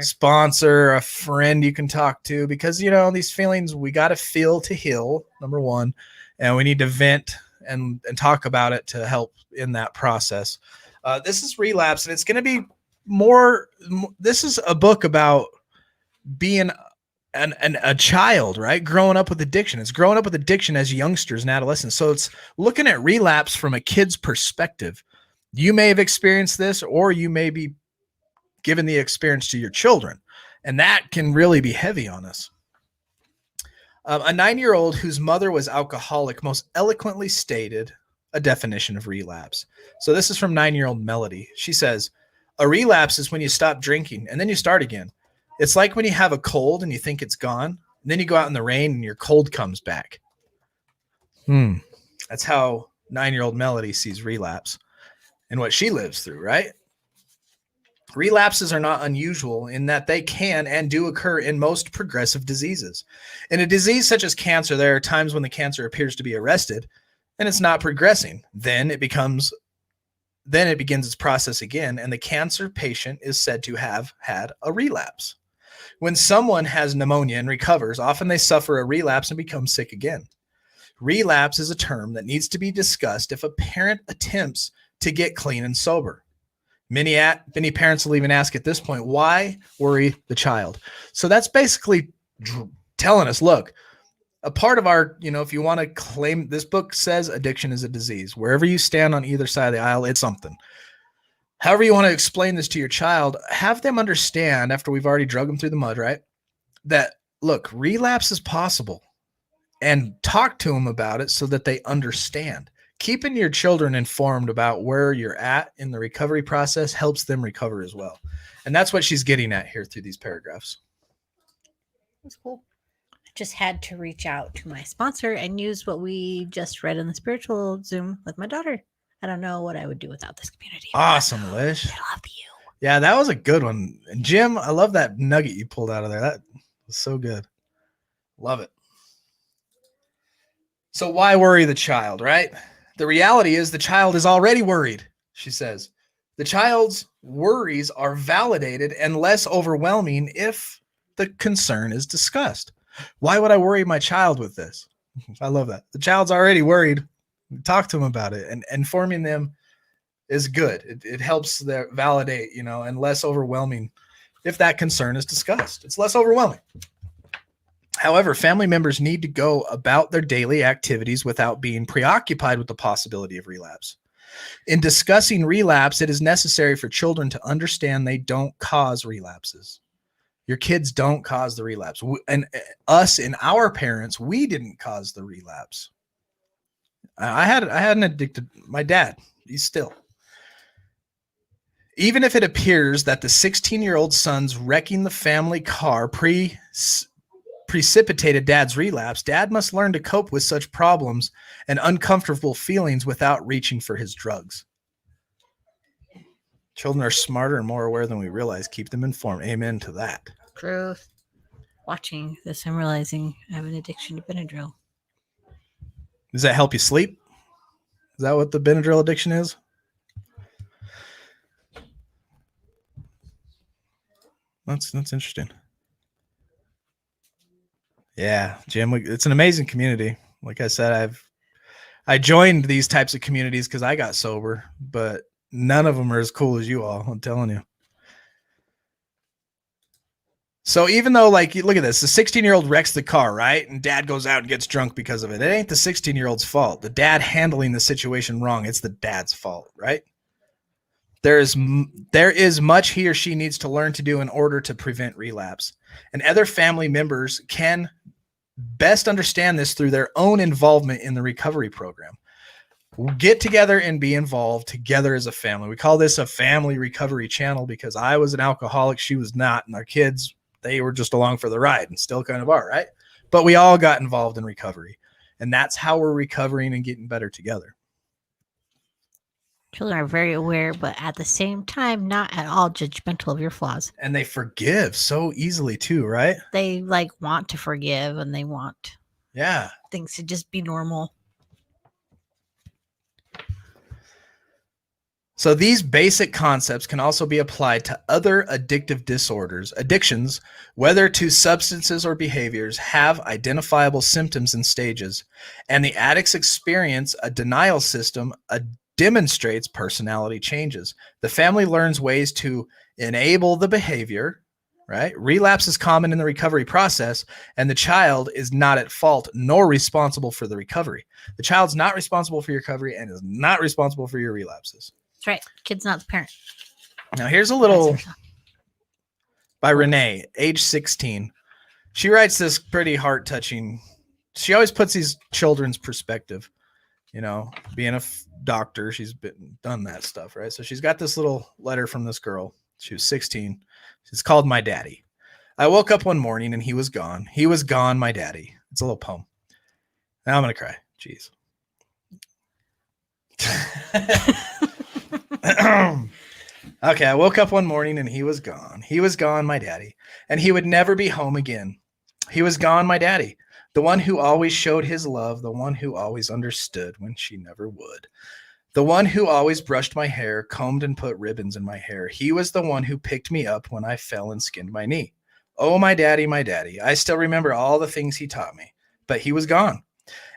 sponsor, a friend you can talk to, because these feelings we got to feel to heal, number one, and we need to vent and talk about it to help in that process. This is Relapse, and it's going to be more. This is a book about being a child, right? Growing up with addiction. It's growing up with addiction as youngsters and adolescents. So it's looking at relapse from a kid's perspective. You may have experienced this, or you may be given the experience to your children. And that can really be heavy on us. A 9-year-old whose mother was alcoholic most eloquently stated a definition of relapse. So this is from 9-year-old Melody. She says, a relapse is when you stop drinking and then you start again. It's like when you have a cold and you think it's gone, and then you go out in the rain and your cold comes back. That's how 9-year-old Melody sees relapse and what she lives through, right? Relapses are not unusual in that they can and do occur in most progressive diseases. In a disease such as cancer, there are times when the cancer appears to be arrested and it's not progressing. Then it begins its process again, and the cancer patient is said to have had a relapse. When someone has pneumonia and recovers, often they suffer a relapse and become sick again. Relapse is a term that needs to be discussed if a parent attempts to get clean and sober. Many parents will even ask at this point, why worry the child? So that's basically telling us, look, a part of our, if you want to claim, this book says addiction is a disease. Wherever you stand on either side of the aisle, it's something. However you want to explain this to your child, have them understand, after we've already drug them through the mud, right, that, look, relapse is possible, and talk to them about it so that they understand. Keeping your children informed about where you're at in the recovery process helps them recover as well. And that's what she's getting at here through these paragraphs. That's cool. I just had to reach out to my sponsor and use what we just read in the spiritual Zoom with my daughter. I don't know what I would do without this community. Awesome, Lish. I love you. Yeah, that was a good one. And Jim, I love that nugget you pulled out of there. That was so good. Love it. So why worry the child, right? The reality is the child is already worried, she says. The child's worries are validated and less overwhelming if the concern is discussed. Why would I worry my child with this? I love that. The child's already worried. Talk to them about it, and informing them is good. It helps them validate, and less overwhelming if that concern is discussed. It's less overwhelming. However, family members need to go about their daily activities without being preoccupied with the possibility of relapse. In discussing relapse, it is necessary for children to understand they don't cause relapses. Your kids don't cause the relapse. And us and our parents, we didn't cause the relapse. I had an addicted, my dad, he's still. Even if it appears that the 16-year-old son's wrecking the family car precipitated dad's relapse, dad must learn to cope with such problems and uncomfortable feelings without reaching for his drugs. Children are smarter and more aware than we realize. Keep them informed. Amen to that. Truth. Watching this, I'm realizing I have an addiction to Benadryl. Does that help you sleep? Is that what the Benadryl addiction is? That's interesting. Yeah, Jim, it's an amazing community. Like I said, I joined these types of communities because I got sober, but none of them are as cool as you all. I'm telling you. So even though, look at this, the 16-year-old wrecks the car, right? And dad goes out and gets drunk because of it. It ain't the 16-year-old's fault. The dad handling the situation wrong. It's the dad's fault, right? There is much he or she needs to learn to do in order to prevent relapse. And other family members can best understand this through their own involvement in the recovery program. Get together and be involved together as a family. We call this a family recovery channel because I was an alcoholic, she was not, and our kids, they were just along for the ride and still kind of are, right? But we all got involved in recovery, and that's how we're recovering and getting better together. Children are very aware, but at the same time, not at all judgmental of your flaws. And they forgive so easily too, right? They want to forgive, and they want things to just be normal. So these basic concepts can also be applied to other addictive disorders. Addictions, whether to substances or behaviors, have identifiable symptoms and stages, and the addict's experience a denial system demonstrates personality changes. The family learns ways to enable the behavior, right? Relapse is common in the recovery process, and the child is not at fault nor responsible for the recovery. The child's not responsible for your recovery and is not responsible for your relapses. That's right. Kid's not the parent. Now, here's a little by Renee, age 16. She writes this pretty heart-touching. She always puts these children's perspective. You know, being a doctor, she's done that stuff, right? So she's got this little letter from this girl. She was 16. It's called My Daddy. I woke up one morning and he was gone. He was gone, my daddy. It's a little poem. Now I'm going to cry. Jeez. Okay, I woke up one morning and he was gone. He was gone, my daddy. And he would never be home again. He was gone, my daddy. The one who always showed his love. The one who always understood when she never would. The one who always brushed my hair, combed and put ribbons in my hair. He was the one who picked me up when I fell and skinned my knee. Oh, my daddy, my daddy. I still remember all the things he taught me, but he was gone.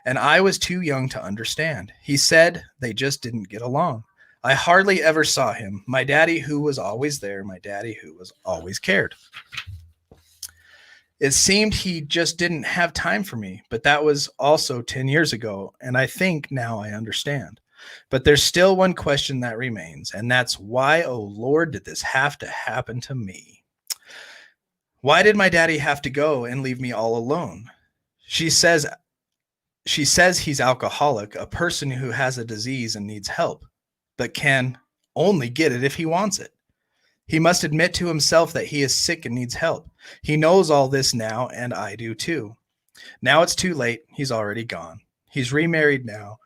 And I was too young to understand. He said they just didn't get along. I hardly ever saw him. My daddy who was always there. My daddy who was always cared. It seemed he just didn't have time for me, but that was also 10 years ago. And I think now I understand. But there's still one question that remains, and that's why, oh Lord, did this have to happen to me? Why did my daddy have to go and leave me all alone? She says he's alcoholic, a person who has a disease and needs help, but can only get it if he wants it. He must admit to himself that he is sick and needs help. He knows all this now, and I do too. Now it's too late. He's already gone. He's remarried now.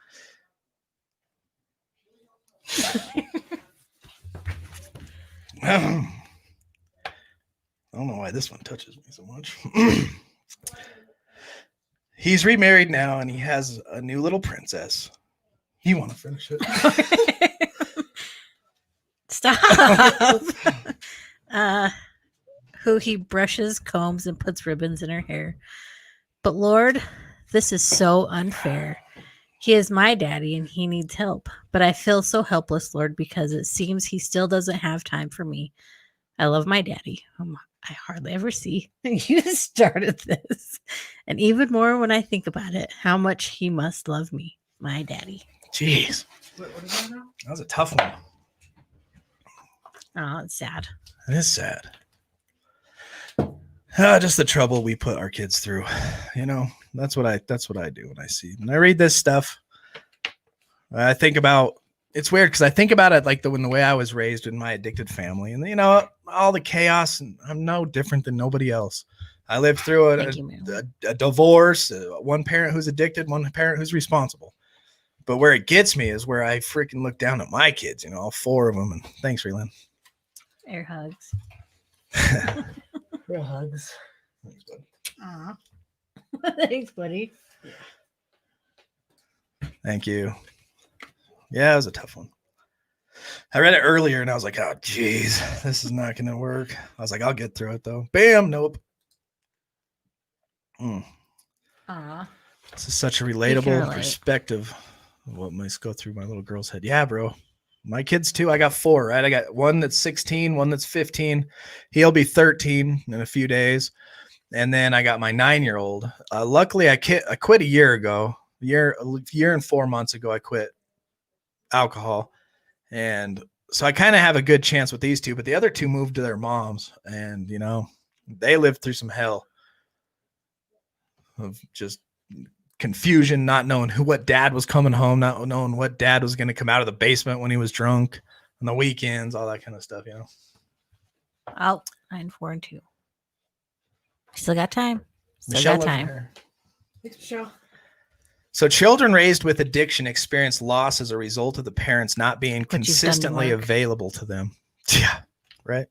I don't know why this one touches me so much. He's remarried now, and he has a new little princess. You want to finish it? Stop. Who he brushes, combs, and puts ribbons in her hair. But Lord, this is so unfair. He is my daddy and he needs help. But I feel so helpless, Lord, because it seems he still doesn't have time for me. I love my daddy, whom I hardly ever see. You started this. And even more when I think about it, how much he must love me, my daddy. Jeez. What is that now? That was a tough one. Oh, it's sad. It is sad. Just the trouble we put our kids through. You know, that's what I do when I see. When I read this stuff, I think about, it's weird because I think about it like the way I was raised in my addicted family, and you know, all the chaos, and I'm no different than nobody else. I lived through a divorce, one parent who's addicted, one parent who's responsible. But where it gets me is where I freaking look down at my kids, you know, all four of them. And thanks, Relin. Air hugs. Real hugs. Thanks, bud. Aw. Thanks, buddy. Thank you. Yeah, it was a tough one. I read it earlier and I was like, oh, geez, this is not going to work. I was like, I'll get through it though. Bam. Nope. Aw. This is such a relatable perspective of what must go through my little girl's head. Yeah, bro. My kids too. I got four, right? I got one that's 16, one that's 15. He'll be 13 in a few days. And then I got my 9-year-old. Luckily, I quit a year ago. A year and 4 months ago, I quit alcohol. And so I kind of have a good chance with these two, but the other two moved to their moms. And, you know, they lived through some hell of just confusion, not knowing what dad was coming home, not knowing what dad was going to come out of the basement when he was drunk on the weekends, all that kind of stuff, you know. Oh, 9, 4, and 2. Still got time. Michelle got time. there. Thanks, Michelle. So children raised with addiction experience loss as a result of the parents not being But you've done the consistently work. available to them. Yeah, right.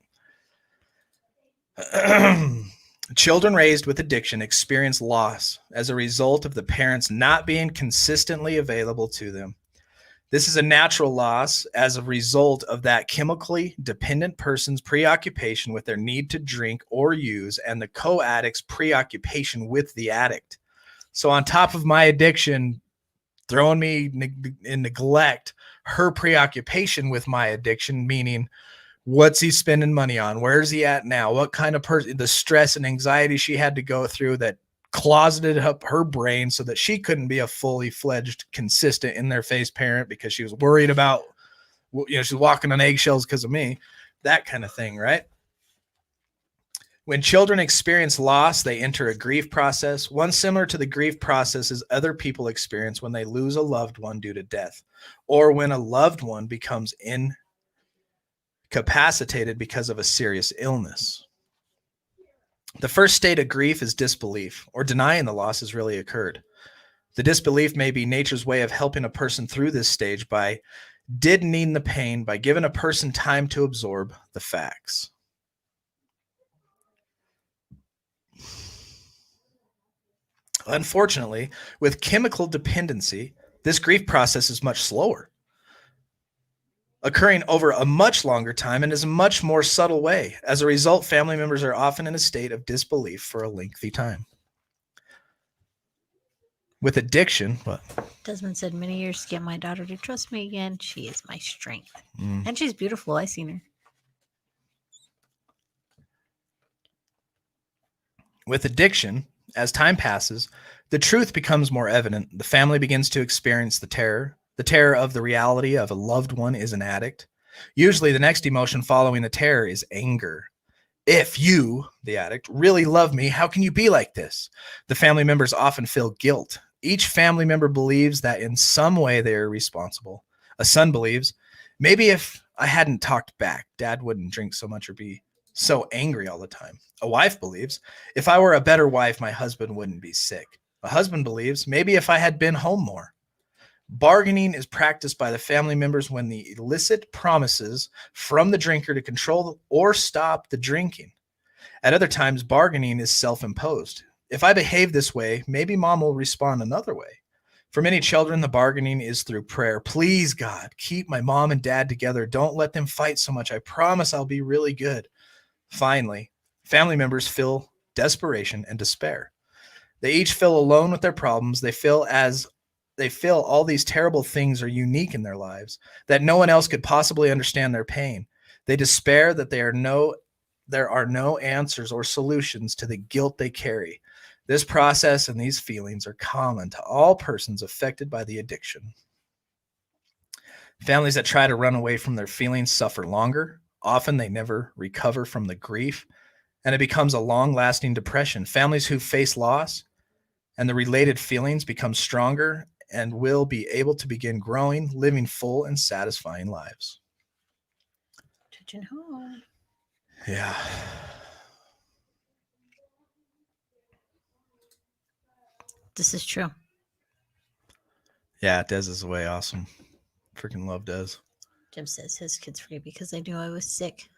Children raised with addiction experience loss as a result of the parents not being consistently available to them. This is a natural loss as a result of that chemically dependent person's preoccupation with their need to drink or use and the co-addict's preoccupation with the addict. So on top of my addiction throwing me in neglect, her preoccupation with my addiction, meaning what's he spending money on? Where's he at now? What kind of person, the stress and anxiety she had to go through that closeted up her brain so that she couldn't be a fully fledged, consistent in their face parent because she was worried about, you know, she's walking on eggshells because of me, that kind of thing. Right. When children experience loss, they enter a grief process, one similar to the grief processes other people experience when they lose a loved one due to death, or when a loved one becomes incapacitated because of a serious illness. The first state of grief is disbelief, or denying the loss has really occurred. The disbelief may be nature's way of helping a person through this stage by deadening the pain, by giving a person time to absorb the facts. Unfortunately, with chemical dependency, this grief process is much slower, occurring over a much longer time and is a much more subtle way. As a result, family members are often in a state of disbelief for a lengthy time. With addiction, what? Desmond said, many years to get my daughter to trust me again. She is my strength. And she's beautiful. I seen her. With addiction, as time passes, the truth becomes more evident. The family begins to experience the terror of the reality of a loved one is an addict. Usually the next emotion following the terror is anger. If you, the addict, really love me, how can you be like this? The family members often feel guilt. Each family member believes that in some way they are responsible. A son believes, maybe if I hadn't talked back, Dad wouldn't drink so much or be so angry all the time. A wife believes, if I were a better wife, my husband wouldn't be sick. A husband believes, maybe if I had been home more. Bargaining is practiced by the family members when the illicit promises from the drinker to control or stop the drinking. At other times, bargaining is self-imposed. If I behave this way, maybe mom will respond another way. For many children, the bargaining is through prayer. Please, God, keep my mom and dad together. Don't let them fight so much. I promise I'll be really good. Finally, family members feel desperation and despair. They each feel alone with their problems. They feel all these terrible things are unique in their lives, that no one else could possibly understand their pain. They despair that there are no answers or solutions to the guilt they carry. This process and these feelings are common to all persons affected by the addiction. Families that try to run away from their feelings suffer longer. Often they never recover from the grief, and it becomes a long-lasting depression. Families who face loss and the related feelings become stronger and will be able to begin growing, living full and satisfying lives. Touching home. Yeah. This is true. Yeah, Des is way awesome. Freaking love Des. Jim says his kid's free because I knew I was sick.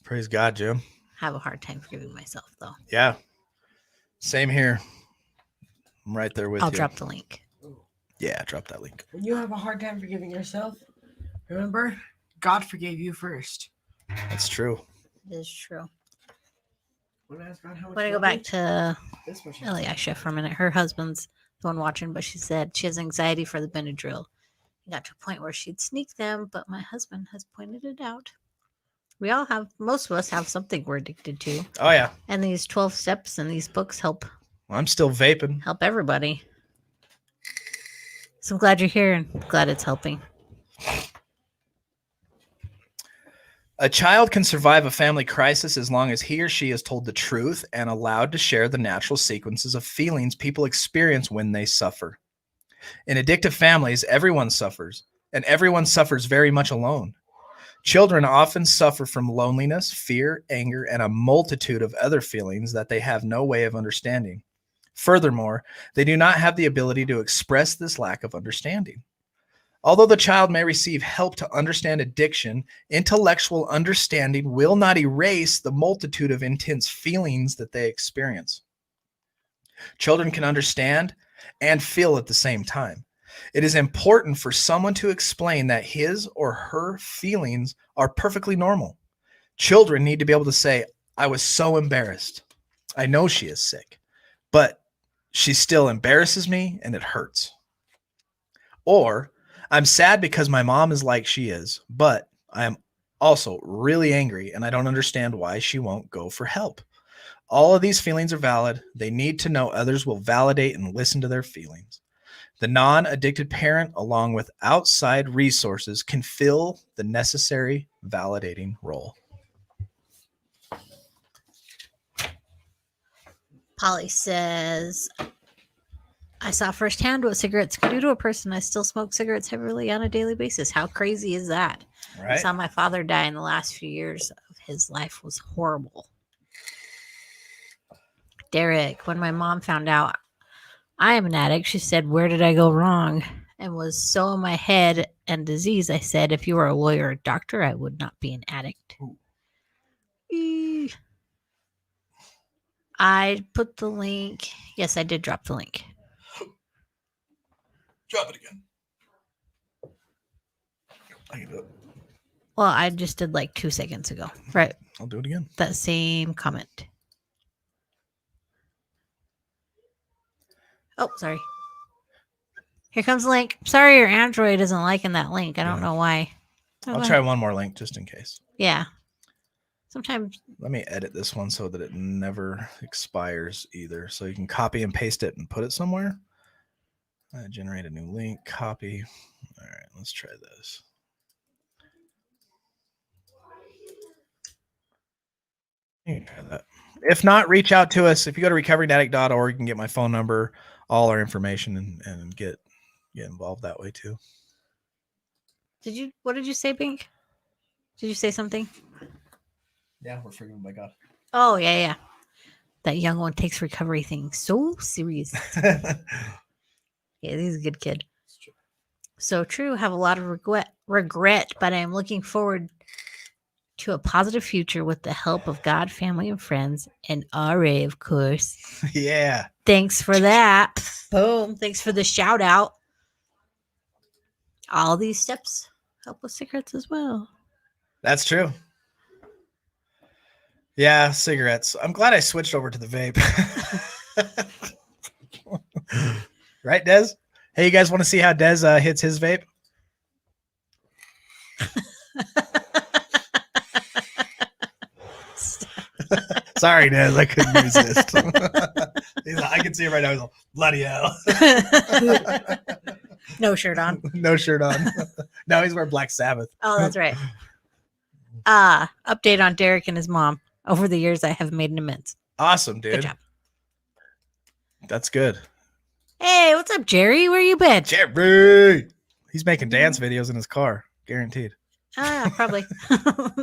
Praise God, Jim. Have a hard time forgiving myself, though. Yeah. Same here. I'm right there with you. I'll drop the link. Yeah, drop that link. When you have a hard time forgiving yourself, remember, God forgave you first. That's true. It is true. When I asked God how much When I go love back you, to this much. Eliasha for a minute, her husband's the one watching, but she said she has anxiety for the Benadryl. It got to a point where she'd sneak them, but my husband has pointed it out. We all have, most of us have something we're addicted to. Oh, yeah. And these 12 steps and these books help I'm still vaping. everybody. So I'm glad you're here and glad it's helping. A child can survive a family crisis as long as he or she is told the truth and allowed to share the natural sequences of feelings people experience when they suffer. In addictive families, everyone suffers, and everyone suffers very much alone. Children often suffer from loneliness, fear, anger, and a multitude of other feelings that they have no way of understanding. Furthermore, they do not have the ability to express this lack of understanding. Although the child may receive help to understand addiction, intellectual understanding will not erase the multitude of intense feelings that they experience. Children can understand and feel at the same time. It is important for someone to explain that his or her feelings are perfectly normal. Children need to be able to say, I was so embarrassed. I know she is sick, but she still embarrasses me and it hurts. Or, I'm sad because my mom is like she is, but I am also really angry and I don't understand why she won't go for help. All of these feelings are valid. They need to know others will validate and listen to their feelings. The non-addicted parent, along with outside resources, can fill the necessary validating role. Polly says, I saw firsthand what cigarettes could do to a person. I still smoke cigarettes heavily on a daily basis. How crazy is that? I Right? saw my father die in the last few years of his life was horrible. Derek, when my mom found out I am an addict, she said, where did I go wrong? And was so in my head and disease. I said, if you were a lawyer or a doctor, I would not be an addict. Eee. I put the link. Yes, I did drop the link. Drop it again. I can do it. Well, I just did like 2 seconds ago. Right. I'll do it again. That same comment. Oh, sorry. Here comes the link. Sorry, your Android isn't liking that link. I don't know why. I'll try one more link just in case. Yeah. Sometimes. Let me edit this one so that it never expires either. So you can copy and paste it and put it somewhere. Generate a new link, copy. All right, let's try this. You can try that. If not, reach out to us. If you go to recoveryaddict.org, you can get my phone number, all our information, and get involved that way too. What did you say, Pink? Did you say something? Yeah, we're forgiven by God. Oh, yeah. That young one takes recovery thing so serious. Yeah, he's a good kid. So true. Have a lot of regret, but I am looking forward to a positive future with the help of God, family, and friends, and RA, of course. Yeah. Thanks for that. Boom. Thanks for the shout out. All these steps help with cigarettes as well. That's true. Yeah, cigarettes. I'm glad I switched over to the vape. Right, Des? Hey, you guys want to see how Des hits his vape? Sorry, Des. I couldn't resist. He's like, I can see it right now. He's like, bloody hell. No shirt on. No shirt on. No, he's wearing Black Sabbath. Oh, that's right. Update on Derek and his mom. Over the years, I have made an amends. Awesome, dude. Good job. That's good. Hey, what's up, Jerry? Where you been? Jerry! He's making dance videos in his car. Guaranteed. Probably.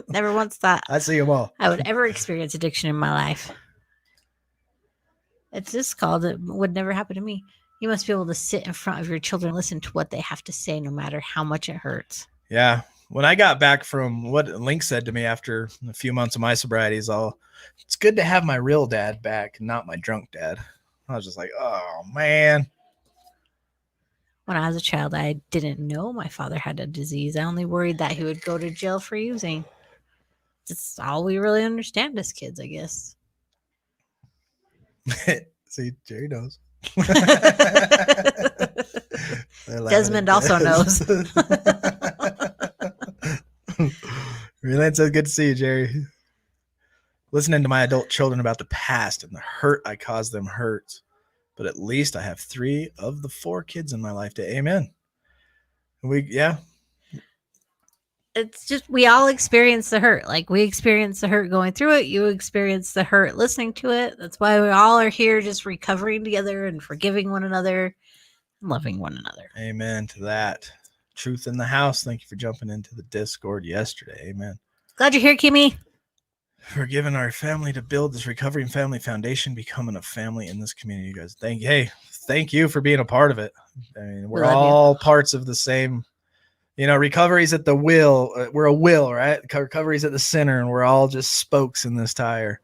Never once thought I see them all. I would ever experience addiction in my life. It's just called it would never happen to me. You must be able to sit in front of your children and listen to what they have to say, no matter how much it hurts. Yeah. When I got back from what Link said to me after a few months of my sobriety, it's good to have my real dad back, not my drunk dad. I was just like, oh, man. When I was a child, I didn't know my father had a disease. I only worried that he would go to jail for using. That's all we really understand as kids, I guess. See, Jerry knows. Desmond also knows. Really, it's so good to see you, Jerry. Listening to my adult children about the past and the hurt I caused them hurts. But at least I have 3 of the 4 kids in my life to amen. It's just, we all experience the hurt. Like, we experience the hurt going through it. You experience the hurt listening to it. That's why we all are here just recovering together and forgiving one another and loving one another. Amen to that. Truth in the house. Thank you for jumping into the Discord yesterday. Amen. Glad you're here, Kimmy. For giving our family to build this recovery and family foundation, becoming a family in this community, you guys. Thank you for being a part of it. I mean, we're all parts of the same, recovery's at the wheel. We're a wheel, right? Recovery's at the center, and we're all just spokes in this tire.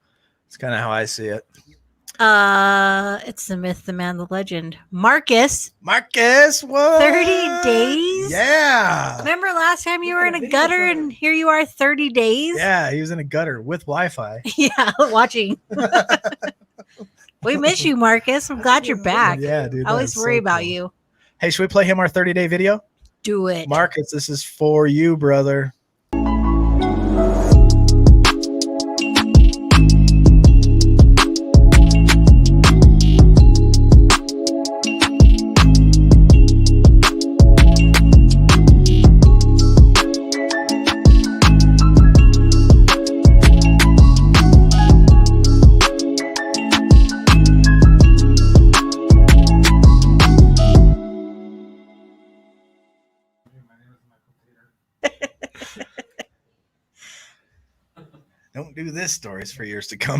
It's kind of how I see it. It's the myth, the man, the legend. Marcus, what? 30 days? Yeah. Remember last time you were in a gutter and here you are 30 days? Yeah, he was in a gutter with Wi-Fi. Yeah, watching. We miss you, Marcus. I'm glad you're back. Yeah, dude. I always worry about you. Hey, should we play him our 30-day video? Do it. Marcus, this is for you, brother. Don't do this, stories for years to come.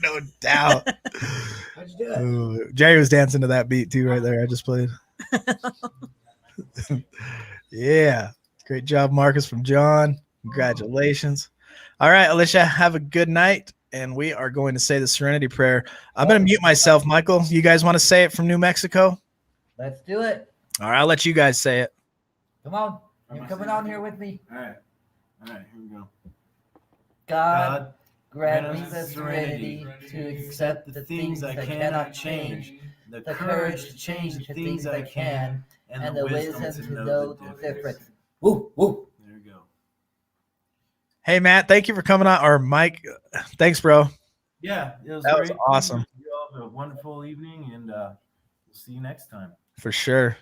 No doubt. How'd you do it? Ooh, Jerry was dancing to that beat too, right there. I just played. Yeah. Great job, Marcus, from John. Congratulations. All right, Alicia, have a good night. And we are going to say the Serenity Prayer. I'm going to mute myself. Michael, you guys want to say it from New Mexico? Let's do it. All right, I'll let you guys say it. Come on. You're coming on here with me. All right. All right, here we go. God, grant me the serenity to accept the things I cannot change, the courage to change the things I can, and the wisdom to know the difference. Woo, woo. There we go. Hey, Matt, thank you for coming on. Or Mike, thanks, bro. Yeah, it was That great. was awesome. You all have a wonderful evening, and we'll see you next time. For sure.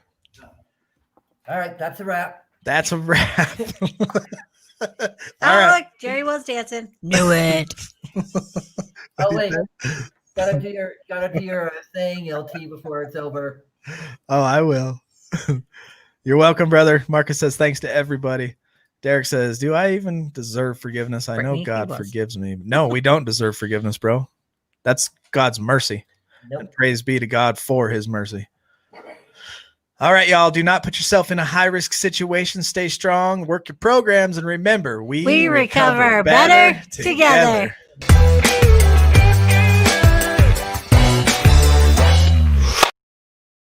All right, that's a wrap. That's a wrap. All Oh, right. look, Jerry was dancing. Knew it. Oh wait, gotta do your thing, LT, before it's over. Oh, I will. You're welcome, brother. Marcus says thanks to everybody. Derek says, do I even deserve forgiveness? I know Brittany, God he was. forgives me. No, we don't deserve forgiveness, bro. That's God's mercy. Nope. And praise be to God for his mercy. All right, y'all. Do not put yourself in a high-risk situation. Stay strong. Work your programs. And remember, we We recover better together.